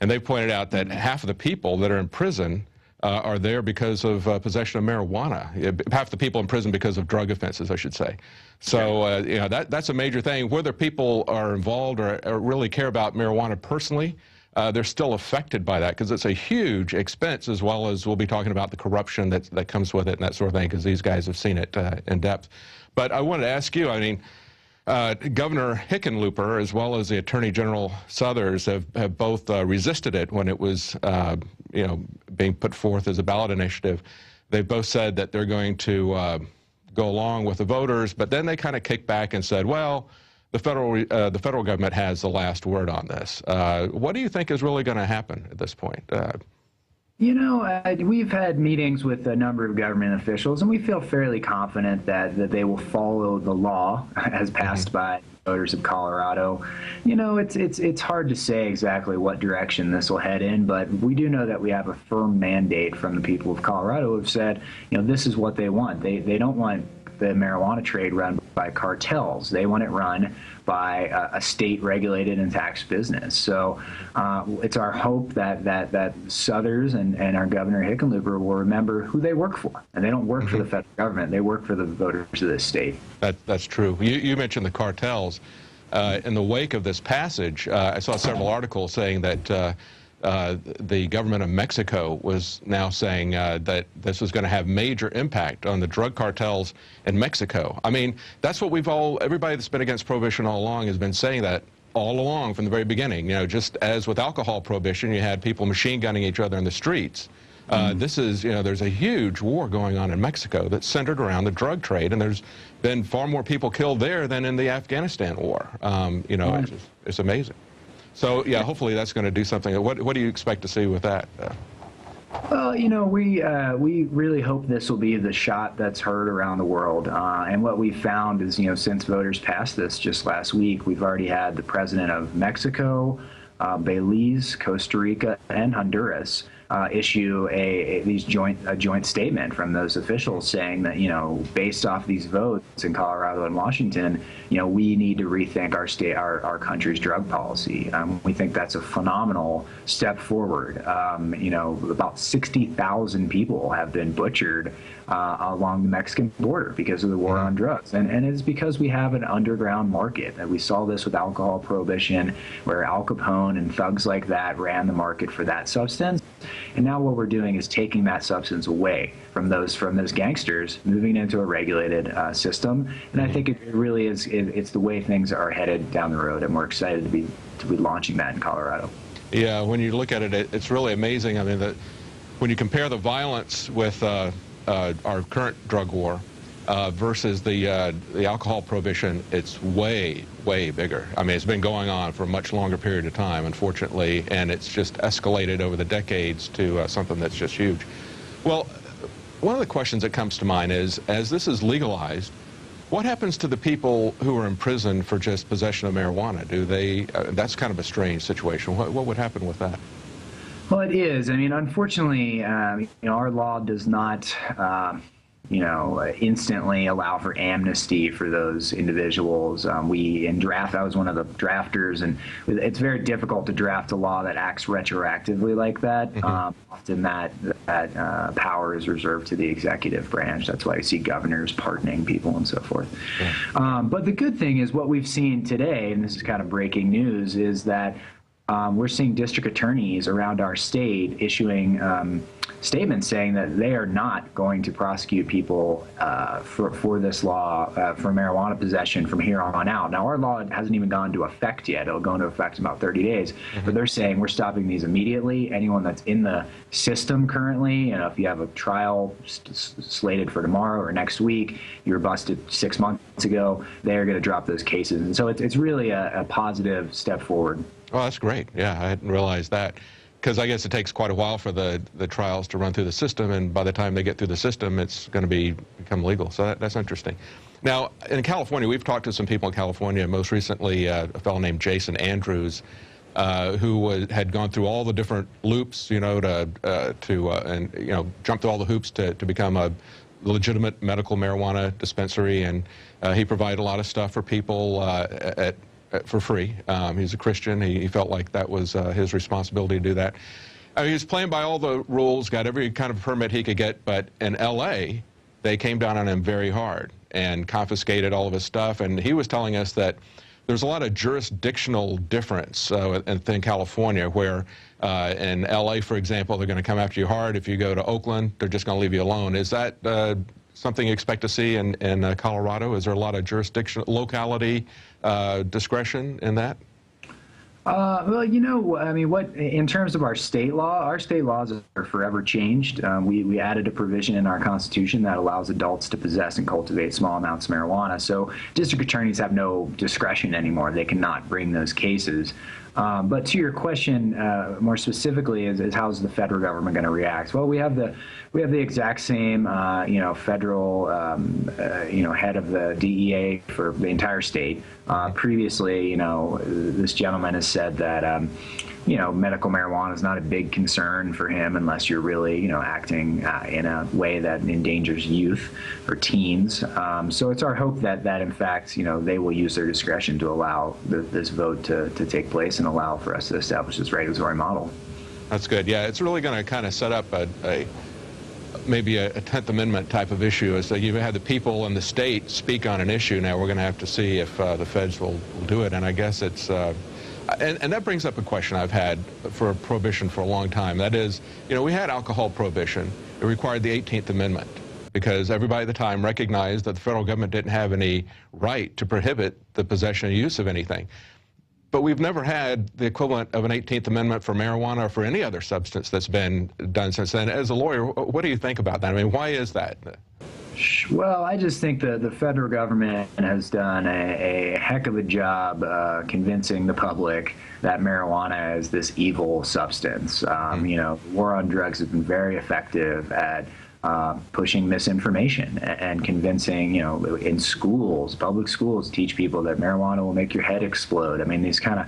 and they pointed out that half of the people that are in prison are there because of possession of marijuana. Half the people in prison because of drug offenses, I should say. So, that's a major thing. Whether people are involved or really care about marijuana personally, they're still affected by that because it's a huge expense, as well as we'll be talking about the corruption that comes with it and that sort of thing, because these guys have seen it in depth. But I wanted to ask you, Governor Hickenlooper, as well as the Attorney General Suthers, have both resisted it when it was, being put forth as a ballot initiative. They've both said that they're going to go along with the voters, but then they kind of kicked back and said, well, the federal government has the last word on this. What do you think is really going to happen at this point? We've had meetings with a number of government officials, and we feel fairly confident that they will follow the law as passed by voters of Colorado. It's hard to say exactly what direction this will head in, but we do know that we have a firm mandate from the people of Colorado who have said, this is what they want. They don't want the marijuana trade run by cartels. They want it run by a state-regulated and taxed business. So it's our hope that Suthers and our Governor Hickenlooper will remember who they work for. And they don't work for the federal government. They work for the voters of this state. That's true. You mentioned the cartels. In the wake of this passage, I saw several articles saying that the government of Mexico was now saying that this was going to have major impact on the drug cartels in Mexico. I mean, that's what everybody that's been against prohibition all along has been saying that all along from the very beginning. Just as with alcohol prohibition, you had people machine gunning each other in the streets. This is, there's a huge war going on in Mexico that's centered around the drug trade, and there's been far more people killed there than in the Afghanistan war. It's amazing. So, yeah, hopefully that's going to do something. What do you expect to see with that? Well, we really hope this will be the shot that's heard around the world. And what we found is, since voters passed this just last week, we've already had the president of Mexico, Belize, Costa Rica, and Honduras issue a joint statement from those officials saying that, based off these votes in Colorado and Washington, we need to rethink our country's drug policy. We think that's a phenomenal step forward. About 60,000 people have been butchered along the Mexican border because of the war on drugs. And it's because we have an underground market. And we saw this with alcohol prohibition, where Al Capone and thugs like that ran the market for that substance. And now what we're doing is taking that substance away from those gangsters, moving into a regulated system. And I think it really is, it's the way things are headed down the road, and we're excited to be launching that in Colorado. Yeah, when you look at it, it's really amazing. I mean, when you compare the violence with our current drug war versus the alcohol prohibition, it's way, way bigger. I mean, it's been going on for a much longer period of time, unfortunately, and it's just escalated over the decades to something that's just huge. Well, one of the questions that comes to mind is, as this is legalized, what happens to the people who are in prison for just possession of marijuana? Do they, that's kind of a strange situation. What would happen with that? Well, it is. I mean, unfortunately, our law does not, instantly allow for amnesty for those individuals. I was one of the drafters, and it's very difficult to draft a law that acts retroactively like that. Often that power is reserved to the executive branch. That's why you see governors pardoning people and so forth. But the good thing is what we've seen today, and this is kind of breaking news, is that we're seeing district attorneys around our state issuing statements saying that they are not going to prosecute people for this law for marijuana possession from here on out. Now, our law hasn't even gone into effect yet. It'll go into effect in about 30 days. But they're saying we're stopping these immediately. Anyone that's in the system currently, if you have a trial slated for tomorrow or next week, you were busted 6 months ago, they're going to drop those cases. And so it's really a positive step forward. Oh, that's great. Yeah, I hadn't realized that. Because I guess it takes quite a while for the trials to run through the system, and by the time they get through the system, it's going to become legal. So that's interesting. Now, in California, we've talked to some people in California, most recently a fellow named Jason Andrews, who had gone through all the different loops, jump through all the hoops to become a legitimate medical marijuana dispensary, and he provided a lot of stuff for people for free. He's a Christian. He felt like that was his responsibility to do that. He was playing by all the rules, got every kind of permit he could get, but in L.A., they came down on him very hard and confiscated all of his stuff. And he was telling us that there's a lot of jurisdictional difference in California, where in L.A., for example, they're going to come after you hard. If you go to Oakland, they're just going to leave you alone. Is that something you expect to see in Colorado? Is there a lot of locality discretion in that? Well, in terms of our state laws are forever changed. We added a provision in our Constitution that allows adults to possess and cultivate small amounts of marijuana. So district attorneys have no discretion anymore. They cannot bring those cases. But to your question, more specifically, is how's the federal government going to react? Well, we have the exact same, federal, head of the DEA for the entire state. Previously, this gentleman has said that, medical marijuana is not a big concern for him unless you're really, acting in a way that endangers youth or teens. So it's our hope that in fact, they will use their discretion to allow this vote to take place and allow for us to establish this regulatory model. That's good. Yeah, it's really going to kind of set up maybe a 10th Amendment type of issue. Is that you've had the people in the state speak on an issue. Now we're going to have to see if the feds will do it. And I guess it's and that brings up a question I've had for prohibition for a long time. That is, we had alcohol prohibition. It required the 18th Amendment because everybody at the time recognized that the federal government didn't have any right to prohibit the possession and use of anything. But we've never had the equivalent of an 18th Amendment for marijuana or for any other substance that's been done since then. As a lawyer, what do you think about that? I mean, why is that? Well, I just think that the federal government has done a heck of a job convincing the public that marijuana is this evil substance. You know, war on drugs has been very effective at pushing misinformation and convincing, you know, in schools, public schools, teach people that marijuana will make your head explode. I mean, these kind of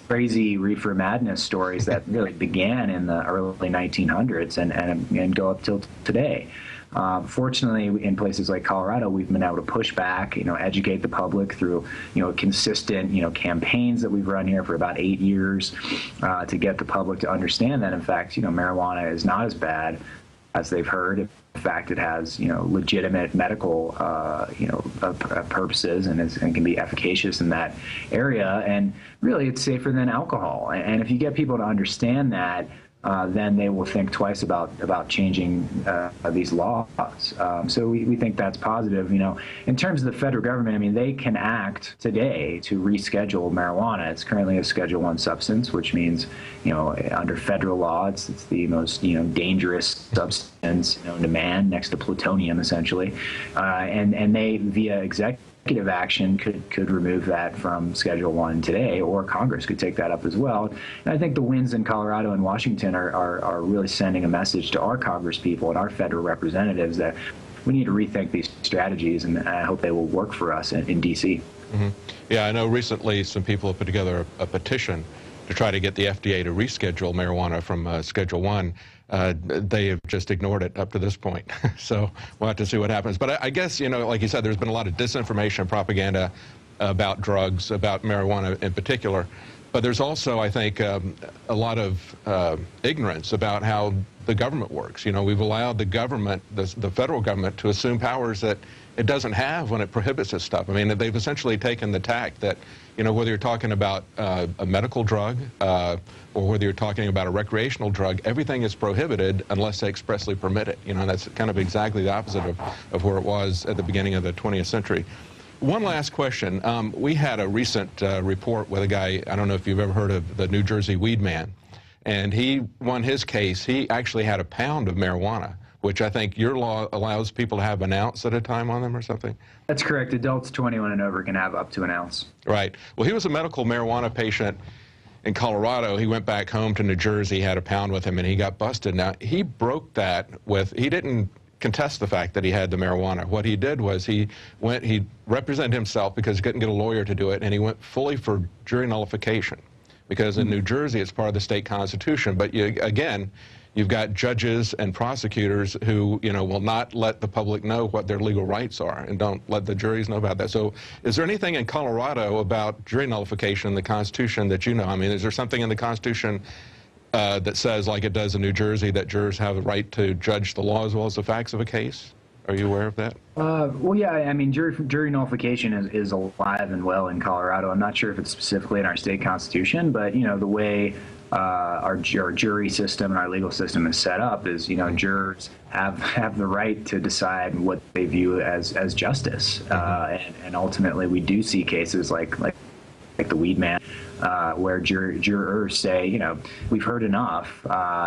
crazy reefer madness stories that really began in the early 1900s and go up till today. Fortunately, in places like Colorado, we've been able to push back, you know, educate the public through, you know, consistent, you know, campaigns that we've run here for about 8 years to get the public to understand that, in fact, you know, marijuana is not as bad as they've heard. In fact, it has, you know, legitimate medical, you know, purposes and can be efficacious in that area. And really, it's safer than alcohol. And if you get people to understand that, then they will think twice about changing these laws. So we think that's positive. You know, in terms of the federal government, I mean, they can act today to reschedule marijuana. It's currently a Schedule I substance, which means, you know, under federal law, it's the most, you know, dangerous substance known to man, next to plutonium, essentially. And they, via executive action, could remove that from Schedule I today, or Congress could take that up as well. And I think the wins in Colorado and Washington are really sending a message to our Congress people and our federal representatives that we need to rethink these strategies, and I hope they will work for us in D.C. Yeah, I know recently some people have put together a petition to try to get the FDA to reschedule marijuana from Schedule I. They have just ignored it up to this point. So we'll have to see what happens. But I guess, you know, like you said, there's been a lot of disinformation and propaganda about drugs, about marijuana in particular. But there's also, I think, a lot of ignorance about how the government works. You know, we've allowed the government, the federal government, to assume powers that it doesn't have when it prohibits this stuff. I mean, they've essentially taken the tack that, you know, whether you're talking about a medical drug or whether you're talking about a recreational drug, everything is prohibited unless they expressly permit it. You know, that's kind of exactly the opposite of where it was at the beginning of the 20th century. One last question. We had a recent report with a guy, I don't know if you've ever heard of the New Jersey weed man, and he won his case. He actually had a pound of marijuana, which I think your law allows people to have an ounce at a time on them or something? That's correct. Adults 21 and over can have up to an ounce. Right. Well, he was a medical marijuana patient in Colorado. He went back home to New Jersey, had a pound with him, and he got busted. Now, he broke that with, he didn't contest the fact that he had the marijuana. What he did was he represented himself because he couldn't get a lawyer to do it, and he went fully for jury nullification. Because in New Jersey, it's part of the state constitution. But again, you've got judges and prosecutors who, you know, will not let the public know what their legal rights are and don't let the juries know about that. So is there anything in Colorado about jury nullification in the Constitution that you know? I mean, is there something in the Constitution that says, like it does in New Jersey, that jurors have the right to judge the law as well as the facts of a case? Are you aware of that? Well, yeah, I mean, jury nullification is alive and well in Colorado. I'm not sure if it's specifically in our state constitution, but, you know, the way our jury system and our legal system is set up is, you know, jurors have the right to decide what they view as justice. And ultimately, we do see cases like the weed man, where jurors say, you know, we've heard enough,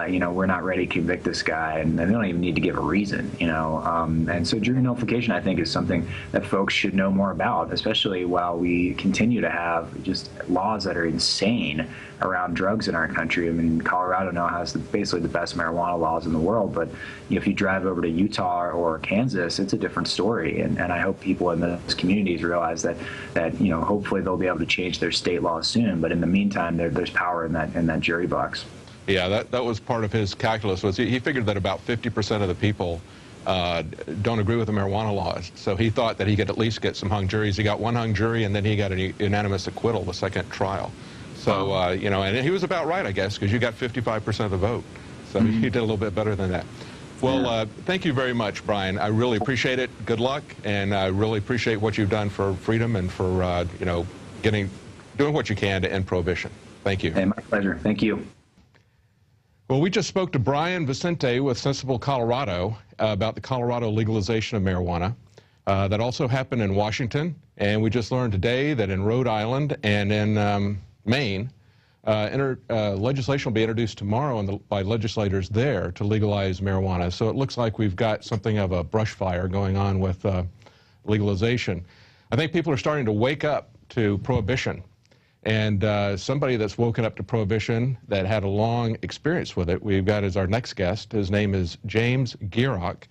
you know, we're not ready to convict this guy, and they don't even need to give a reason, you know. And so jury nullification, I think, is something that folks should know more about, especially while we continue to have just laws that are insane around drugs in our country. I mean, Colorado now has basically the best marijuana laws in the world, but you know, if you drive over to Utah or Kansas, it's a different story. And I hope people in those communities realize that you know, hopefully they'll be able to change their state laws soon. But in the meantime, there's power in that jury box. Yeah, that was part of his calculus. Was he figured that about 50% of the people don't agree with the marijuana laws. So he thought that he could at least get some hung juries. He got one hung jury, and then he got an unanimous acquittal the second trial. So, you know, and he was about right, I guess, because you got 55% of the vote. So he did a little bit better than that. Well, thank you very much, Brian. I really appreciate it. Good luck, and I really appreciate what you've done for freedom and for, you know, doing what you can to end prohibition. Thank you. Hey, my pleasure. Thank you. Well, we just spoke to Brian Vicente with Sensible Colorado about the Colorado legalization of marijuana. That also happened in Washington, and we just learned today that in Rhode Island and in Maine. Legislation will be introduced tomorrow by legislators there to legalize marijuana. So it looks like we've got something of a brush fire going on with legalization. I think people are starting to wake up to prohibition. And somebody that's woken up to prohibition that had a long experience with it, we've got as our next guest. His name is James Gierach.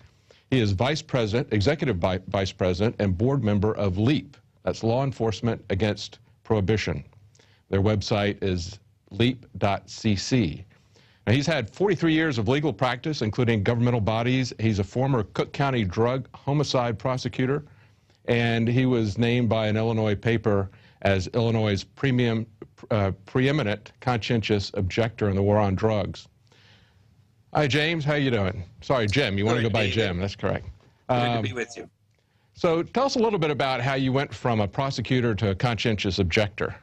He is executive vice president and board member of LEAP. That's Law Enforcement Against Prohibition. Their website is leap.cc. Now, he's had 43 years of legal practice, including governmental bodies. He's a former Cook County drug homicide prosecutor, and he was named by an Illinois paper as Illinois' preeminent conscientious objector in the war on drugs. Hi, James. How you doing? Sorry, Jim. You want to go by Jim. That's correct. Good to be with you. So tell us a little bit about how you went from a prosecutor to a conscientious objector.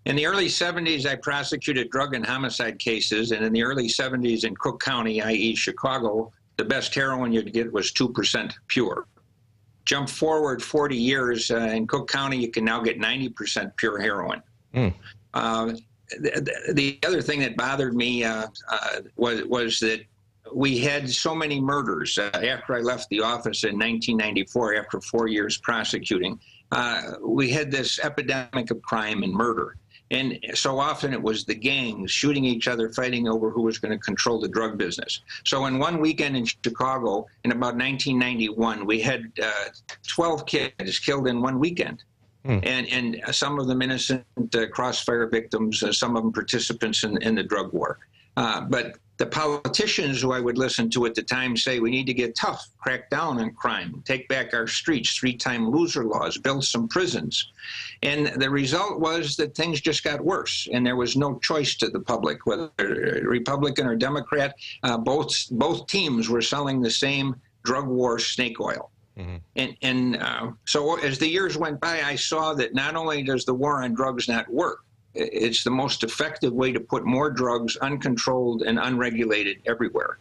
In the early 70s, I prosecuted drug and homicide cases, and in the early 70s in Cook County, i.e. Chicago, the best heroin you'd get was 2% pure. Jump forward 40 years, in Cook County, you can now get 90% pure heroin. The other thing that bothered me was that we had so many murders. After I left the office in 1994, after 4 years prosecuting, we had this epidemic of crime and murder. And so often it was the gangs shooting each other, fighting over who was going to control the drug business. So in one weekend in Chicago, in about 1991, we had 12 kids killed in one weekend. And some of them innocent crossfire victims, some of them participants in the drug war. But the politicians who I would listen to at the time say we need to get tough, crack down on crime, take back our streets, 3-time loser laws, build some prisons. And the result was that things just got worse, and there was no choice to the public, whether Republican or Democrat. Both teams were selling the same drug war snake oil. So as the years went by, I saw that not only does the war on drugs not work, it's the most effective way to put more drugs uncontrolled and unregulated everywhere.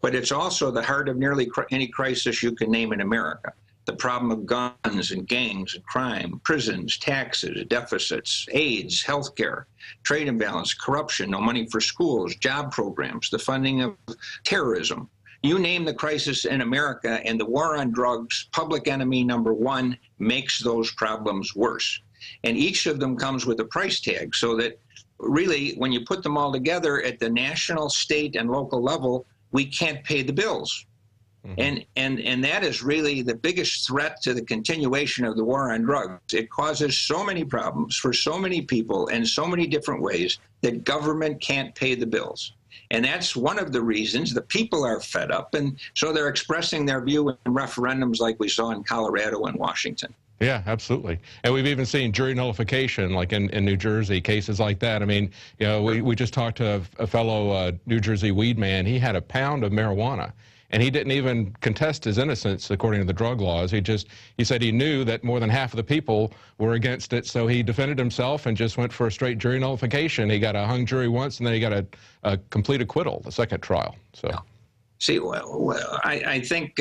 But it's also the heart of nearly any crisis you can name in America. The problem of guns and gangs and crime, prisons, taxes, deficits, AIDS, healthcare, trade imbalance, corruption, no money for schools, job programs, the funding of terrorism. You name the crisis in America, and the war on drugs, public enemy number one, makes those problems worse. And each of them comes with a price tag, so that really, when you put them all together at the national, state, and local level, we can't pay the bills. And that is really the biggest threat to the continuation of the war on drugs. It causes so many problems for so many people in so many different ways that government can't pay the bills. And that's one of the reasons the people are fed up, and so they're expressing their view in referendums like we saw in Colorado and Washington. Yeah, absolutely. And we've even seen jury nullification, like in New Jersey, cases like that. I mean, you know, we just talked to a fellow New Jersey weed man. He had a pound of marijuana, and he didn't even contest his innocence according to the drug laws. He said he knew that more than half of the people were against it, so he defended himself and just went for a straight jury nullification. He got a hung jury once, and then he got a complete acquittal the second trial. So, see, I think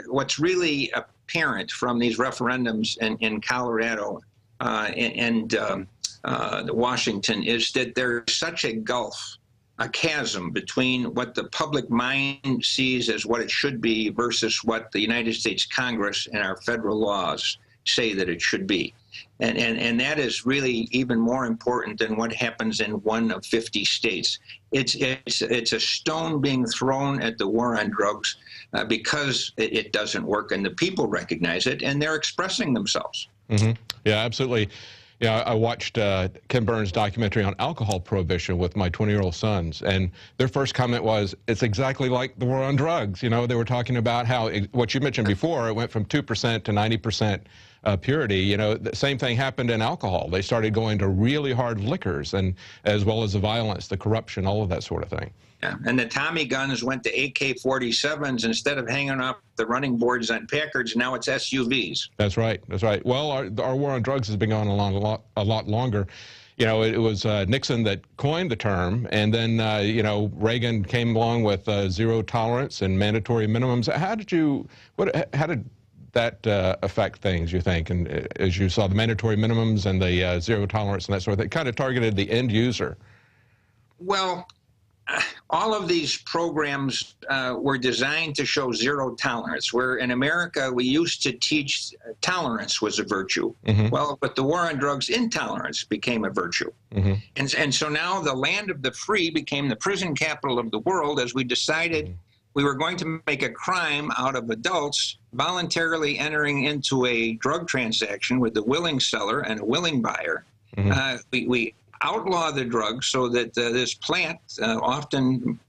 what's really apparent from these referendums in Colorado and Washington is that there's such a gulf, a chasm between what the public mind sees as what it should be versus what the United States Congress and our federal laws say that it should be. And that is really even more important than what happens in one of 50 states. It's a stone being thrown at the war on drugs because it doesn't work, and the people recognize it, and they're expressing themselves. Yeah, absolutely. Yeah, I watched Ken Burns' documentary on alcohol prohibition with my 20-year-old sons, and their first comment was, it's exactly like the war on drugs. You know, they were talking about how, what you mentioned before, it went from 2% to 90% purity. You know, the same thing happened in alcohol. They started going to really hard liquors, and as well as the violence, the corruption, all of that sort of thing. Yeah, and the Tommy guns went to AK-47s instead of hanging off the running boards on Packards. Now it's SUVs. That's right. That's right. Well, our war on drugs has been going on a lot longer. You know, it was Nixon that coined the term, and then you know, Reagan came along with zero tolerance and mandatory minimums. How did that affect things, you think? And as you saw, the mandatory minimums and the zero tolerance and that sort of thing, kind of targeted the end user. Well, all of these programs were designed to show zero tolerance, where in America we used to teach tolerance was a virtue. Well, but the war on drugs, intolerance became a virtue. And so now the land of the free became the prison capital of the world, as we decided we were going to make a crime out of adults voluntarily entering into a drug transaction with a willing seller and a willing buyer. We outlaw the drugs so that this plant, often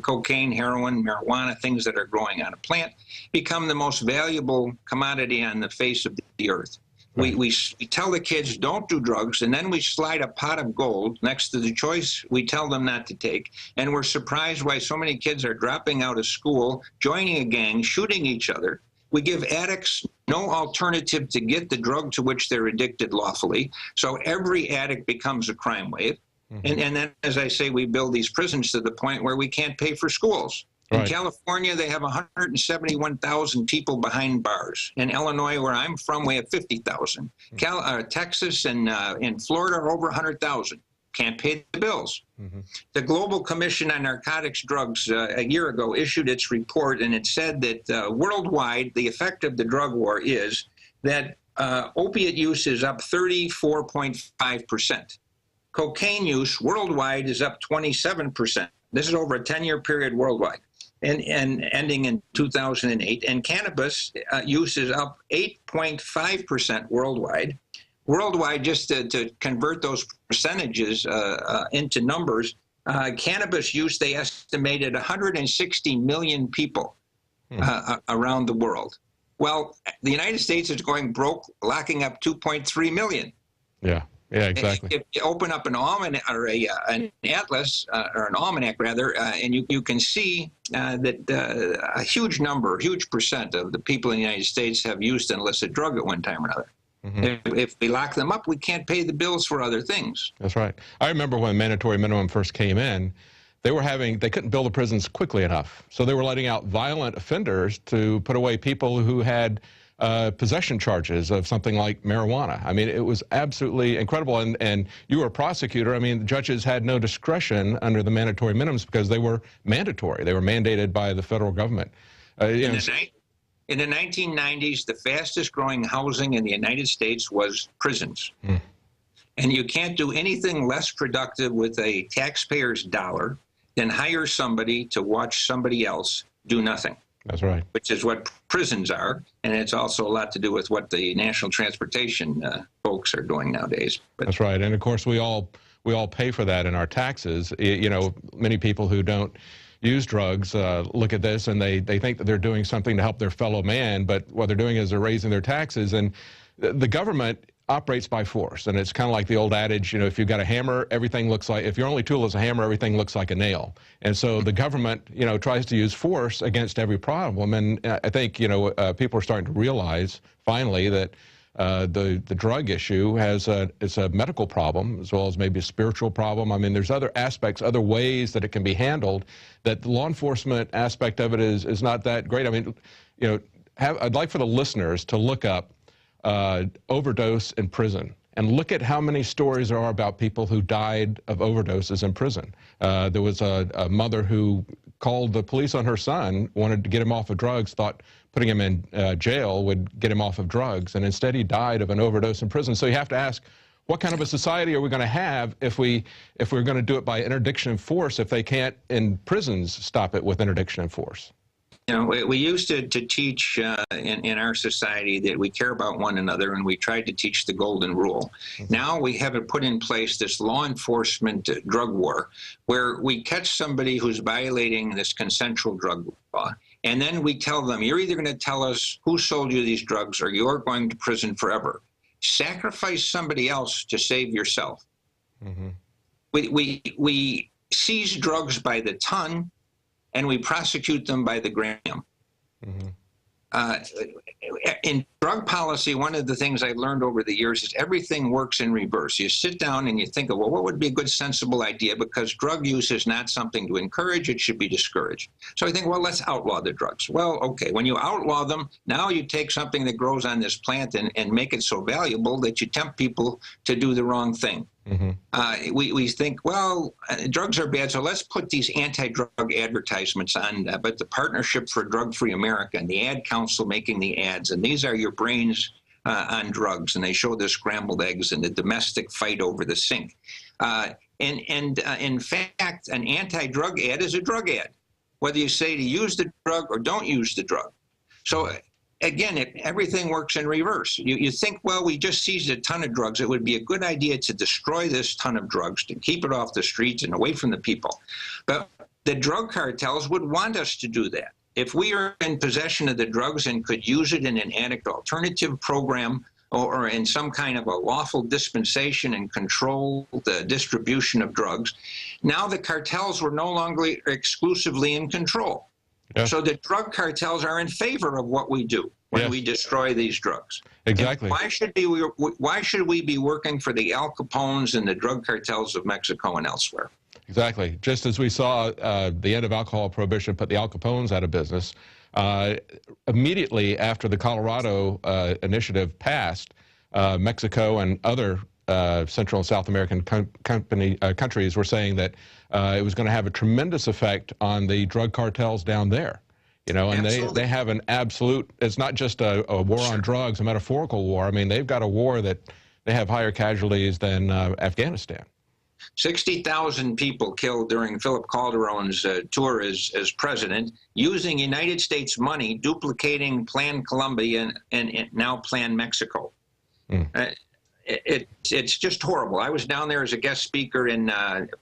cocaine, heroin, marijuana, things that are growing on a plant, become the most valuable commodity on the face of the earth. We tell the kids, don't do drugs, and then we slide a pot of gold next to the choice we tell them not to take, and we're surprised why so many kids are dropping out of school, joining a gang, shooting each other. We give addicts no alternative to get the drug to which they're addicted lawfully, so every addict becomes a crime wave. And then, as I say, we build these prisons to the point where we can't pay for schools. In California, they have 171,000 people behind bars. In Illinois, where I'm from, we have 50,000. Texas and in Florida are over 100,000. Can't pay the bills. The Global Commission on Narcotics Drugs a year ago issued its report, and it said that worldwide, the effect of the drug war is that opiate use is up 34.5%. Cocaine use worldwide is up 27%. This is over a 10-year period worldwide, and ending in 2008. And cannabis use is up 8.5% worldwide. Worldwide, just to convert those percentages into numbers, cannabis use, they estimated 160 million people around the world. Well, the United States is going broke, locking up 2.3 million. Yeah, exactly. If you open up an almanac or an atlas, or an almanac rather, and you can see that a huge percent of the people in the United States have used an illicit drug at one time or another. If we lock them up, we can't pay the bills for other things. That's right. I remember when mandatory minimum first came in, they couldn't build the prisons quickly enough. So they were letting out violent offenders to put away people who had possession charges of something like marijuana. I mean, it was absolutely incredible. And you were a prosecutor. I mean, judges had no discretion under the mandatory minimums because they were mandatory. They were mandated by the federal government. In the 1990s, the fastest growing housing in the United States was prisons. And you can't do anything less productive with a taxpayer's dollar than hire somebody to watch somebody else do nothing. That's right. Which is what prisons are. And it's also a lot to do with what the national transportation folks are doing nowadays. That's right. And of course, we all pay for that in our taxes. You know, many people who don't use drugs look at this and they think that they're doing something to help their fellow man, but what they're doing is they're raising their taxes. And the government operates by force, and it's kind of like the old adage, you know, if you've got a hammer, everything looks like, if your only tool is a hammer, everything looks like a nail. And so the government, you know, tries to use force against every problem. And I think, you know, people are starting to realize finally that the drug issue it's a medical problem as well as maybe a spiritual problem. I mean, there's other aspects, other ways that it can be handled, that the law enforcement aspect of it is not that great. I mean, you know, I'd like for the listeners to look up overdose in prison and look at how many stories there are about people who died of overdoses in prison. There was a mother who called the police on her son, wanted to get him off of drugs, thought putting him in jail would get him off of drugs, and instead he died of an overdose in prison. So you have to ask, what kind of a society are we going to have if we're going to do it by interdiction and force, if they can't in prisons stop it with interdiction and force? You know, we used to teach in our society that we care about one another, and we tried to teach the golden rule. Now we have put in place this law enforcement drug war, where we catch somebody who's violating this consensual drug law, and then we tell them, you're either going to tell us who sold you these drugs or you're going to prison forever. Sacrifice somebody else to save yourself. We seize drugs by the ton, and we prosecute them by the gram. in drug policy, one of the things I've learned over the years is everything works in reverse. You sit down and you think of, well, what would be a good, sensible idea? Because drug use is not something to encourage. It should be discouraged. So I think, well, let's outlaw the drugs. Well, okay, when you outlaw them, now you take something that grows on this plant and make it so valuable that you tempt people to do the wrong thing. We think, well, drugs are bad, so let's put these anti-drug advertisements on, but the Partnership for Drug-Free America and the Ad Council making the ads, and these are your brains on drugs, and they show the scrambled eggs and the domestic fight over the sink. In fact, an anti-drug ad is a drug ad, whether you say to use the drug or don't use the drug. So again, everything works in reverse. You think, well, we just seized a ton of drugs. It would be a good idea to destroy this ton of drugs, to keep it off the streets and away from the people. But the drug cartels would want us to do that. If we are in possession of the drugs and could use it in an addict alternative program or in some kind of a lawful dispensation and control the distribution of drugs, now the cartels were no longer exclusively in control. Yeah. So the drug cartels are in favor of what we do when we destroy these drugs. Exactly. And why should we be working for the Al Capones and the drug cartels of Mexico and elsewhere? Exactly. Just as we saw the end of alcohol prohibition put the Al Capones out of business, immediately after the Colorado initiative passed, Mexico and other Central and South American countries were saying that it was going to have a tremendous effect on the drug cartels down there. You know, and they have an absolute, it's not just a war on drugs, a metaphorical war. I mean, they've got a war that they have higher casualties than Afghanistan. 60,000 people killed during Philip Calderon's tour as president, using United States money, duplicating Plan Colombia and now Plan Mexico. It's just horrible. I was down there as a guest speaker in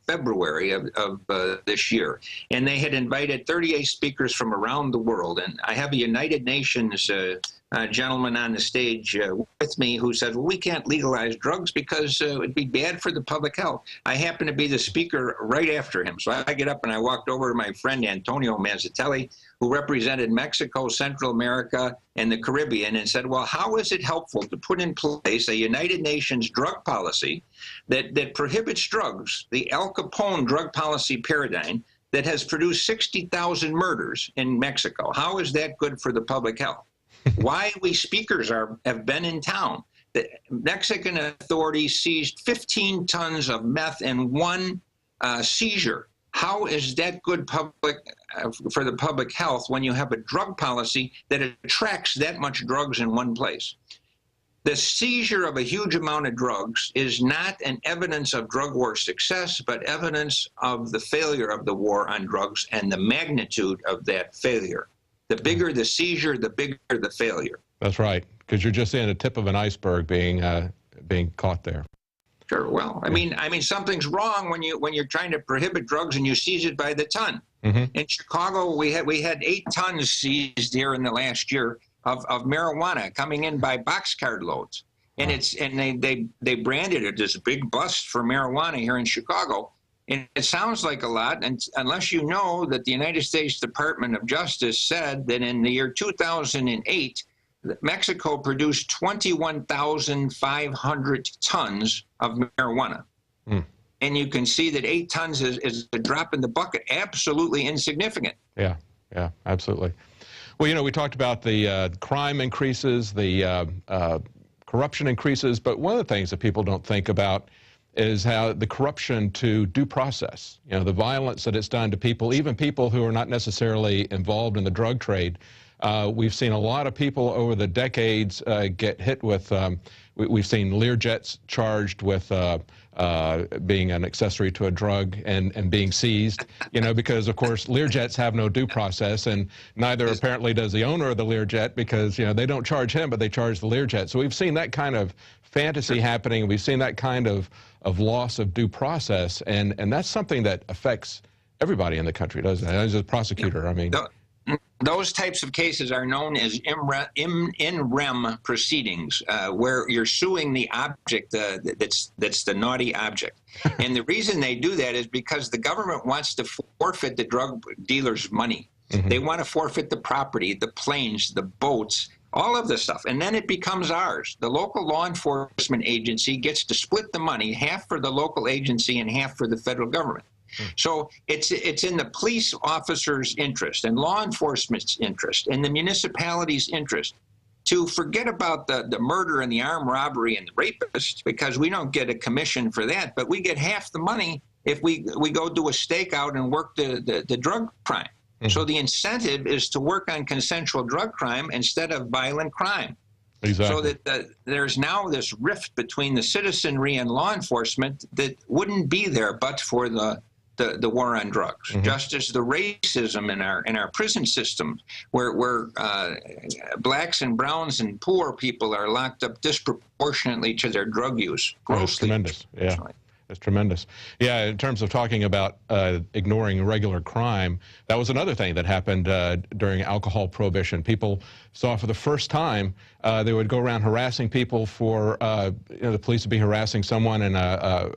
February of this year, and they had invited 38 speakers from around the world. And I have a United Nations gentleman on the stage with me who said, well, we can't legalize drugs because it would be bad for the public health. I happened to be the speaker right after him. So I get up and I walked over to my friend Antonio Mazzatelli, who represented Mexico, Central America, and the Caribbean, and said, well, how is it helpful to put in place a United Nations drug policy that prohibits drugs, the Al Capone drug policy paradigm that has produced 60,000 murders in Mexico? How is that good for the public health? Why we speakers have been in town. The Mexican authorities seized 15 tons of meth in one seizure. How is that good for the public health when you have a drug policy that attracts that much drugs in one place? The seizure of a huge amount of drugs is not an evidence of drug war success, but evidence of the failure of the war on drugs and the magnitude of that failure. The bigger the seizure, the bigger the failure. That's right, because you're just seeing the tip of an iceberg being caught there. Sure. Well, I mean, something's wrong when you're trying to prohibit drugs and you seize it by the ton. In Chicago, we had 8 tons seized here in the last year of marijuana coming in by boxcar loads, and they branded it as a big bust for marijuana here in Chicago. And it sounds like a lot, and unless you know that the United States Department of Justice said that in the year 2008, Mexico produced 21,500 tons of marijuana. And you can see that 8 tons is a drop in the bucket, absolutely insignificant. Yeah, absolutely. Well, you know, we talked about the crime increases, the corruption increases, but one of the things that people don't think about is how the corruption to due process, you know, the violence that it's done to people, even people who are not necessarily involved in the drug trade. We've seen a lot of people over the decades get hit with, we've seen Learjets charged with being an accessory to a drug and being seized, you know, because of course Learjets have no due process, and neither apparently does the owner of the Learjet, because, you know, they don't charge him, but they charge the Learjet. So we've seen that kind of fantasy happening. We've seen that kind of loss of due process, and that's something that affects everybody in the country, doesn't it? As a prosecutor, I mean. Those types of cases are known as in rem proceedings, where you're suing the object that's the naughty object. And the reason they do that is because the government wants to forfeit the drug dealer's money. They want to forfeit the property, the planes, the boats, all of this stuff. And then it becomes ours. The local law enforcement agency gets to split the money, half for the local agency and half for the federal government. So it's in the police officer's interest and law enforcement's interest and the municipality's interest to forget about the murder and the armed robbery and the rapists, because we don't get a commission for that, but we get half the money if we go do a stakeout and work the drug crime. So the incentive is to work on consensual drug crime instead of violent crime. Exactly. So that there's now this rift between the citizenry and law enforcement that wouldn't be there but for the war on drugs. Just as the racism in our prison system, where blacks and browns and poor people are locked up disproportionately to their drug use. That's tremendous. Yeah. It's tremendous. Yeah, in terms of talking about ignoring regular crime, that was another thing that happened during alcohol prohibition. People saw for the first time they would go around harassing people for, the police would be harassing someone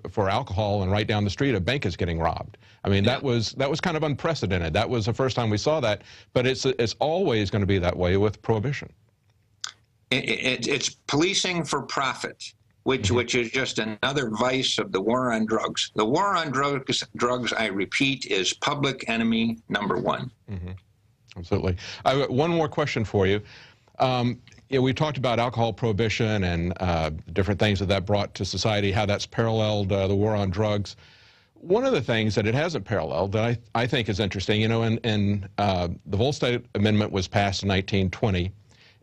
for alcohol, and right down the street a bank is getting robbed. I mean, that was kind of unprecedented. That was the first time we saw that, but it's always going to be that way with prohibition. It's policing for profit. Which is just another vice of the war on drugs. The war on drugs, I repeat, is public enemy #1. Absolutely. I've got one more question for you. We talked about alcohol prohibition and different things that brought to society, how that's paralleled the war on drugs. One of the things that it hasn't paralleled that I think is interesting, the Volstead Amendment was passed in 1920.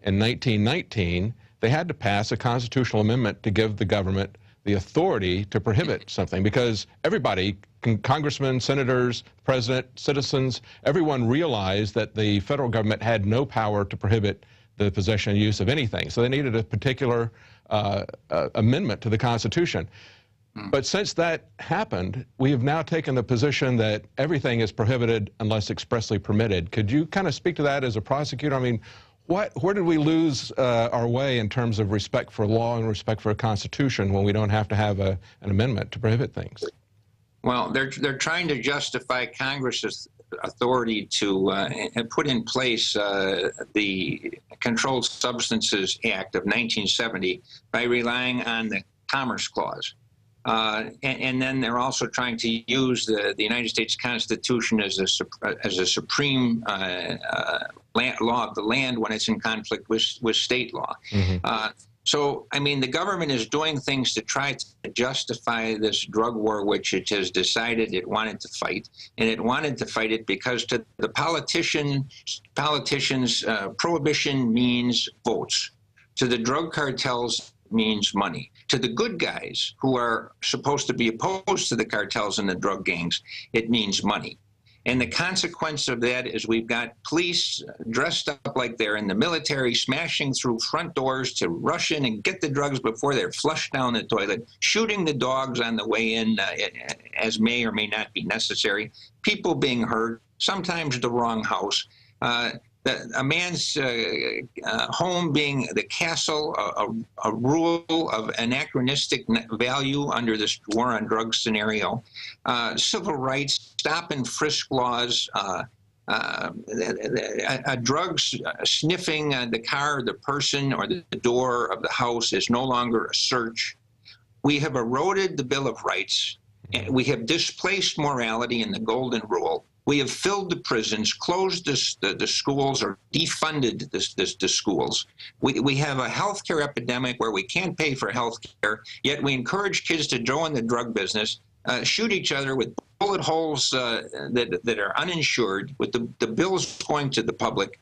In 1919, they had to pass a constitutional amendment to give the government the authority to prohibit something, because everybody, congressmen, senators, president, citizens, everyone realized that the federal government had no power to prohibit the possession and use of anything. So they needed a particular amendment to the Constitution. But since that happened, we have now taken the position that everything is prohibited unless expressly permitted. Could you kind of speak to that as a prosecutor? I mean, where did we lose our way in terms of respect for law and respect for a Constitution when we don't have to have an amendment to prohibit things? Well, they're trying to justify Congress's authority to put in place the Controlled Substances Act of 1970 by relying on the Commerce Clause. And then they're also trying to use the United States Constitution as a supreme law of the land when it's in conflict with state law. So, I mean, the government is doing things to try to justify this drug war, which it has decided it wanted to fight. And it wanted to fight it because to the politicians, prohibition means votes. To the drug cartels, means money. To the good guys who are supposed to be opposed to the cartels and the drug gangs, it means money. And the consequence of that is we've got police dressed up like they're in the military, smashing through front doors to rush in and get the drugs before they're flushed down the toilet, shooting the dogs on the way in as may or may not be necessary, people being hurt, sometimes the wrong house. A man's home being the castle, a rule of anachronistic value under this war on drugs scenario, civil rights, stop and frisk laws, drugs sniffing the car, the person, or the door of the house is no longer a search. We have eroded the Bill of Rights. We have displaced morality in the Golden Rule. We have filled the prisons, closed the schools, or defunded the schools. We have a healthcare epidemic where we can't pay for healthcare, yet we encourage kids to join the drug business, shoot each other with bullet holes that are uninsured, with the bills going to the public.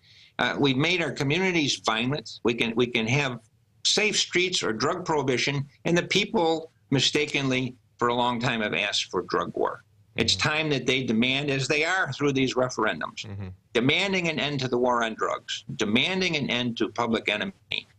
We've made our communities violent. We can have safe streets or drug prohibition, and the people mistakenly for a long time have asked for drug war. It's time that they demand, as they are through these referendums, demanding an end to the war on drugs, demanding an end to public enemy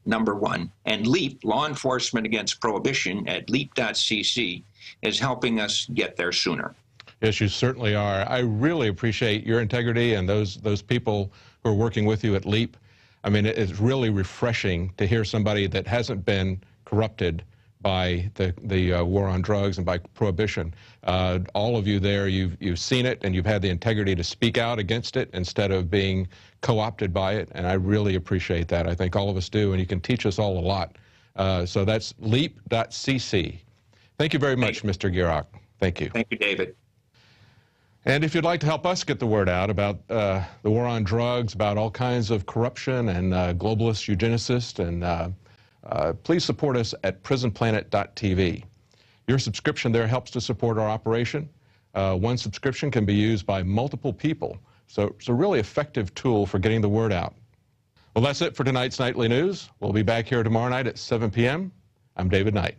#1, and LEAP, Law Enforcement Against Prohibition at leap.cc, is helping us get there sooner. Yes, you certainly are. I really appreciate your integrity and those people who are working with you at LEAP. I mean, it's really refreshing to hear somebody that hasn't been corrupted by the war on drugs and by prohibition. All of you there, you've seen it, and you've had the integrity to speak out against it instead of being co-opted by it, and I really appreciate that. I think all of us do, and you can teach us all a lot. So that's leap.cc. Thank you very much, Mr. Gierach. Thank you. Thank you, David. And if you'd like to help us get the word out about the war on drugs, about all kinds of corruption and globalist eugenicists, and please support us at PrisonPlanet.tv. Your subscription there helps to support our operation. One subscription can be used by multiple people, so it's a really effective tool for getting the word out. Well, that's it for tonight's Nightly News. We'll be back here tomorrow night at 7 p.m. I'm David Knight.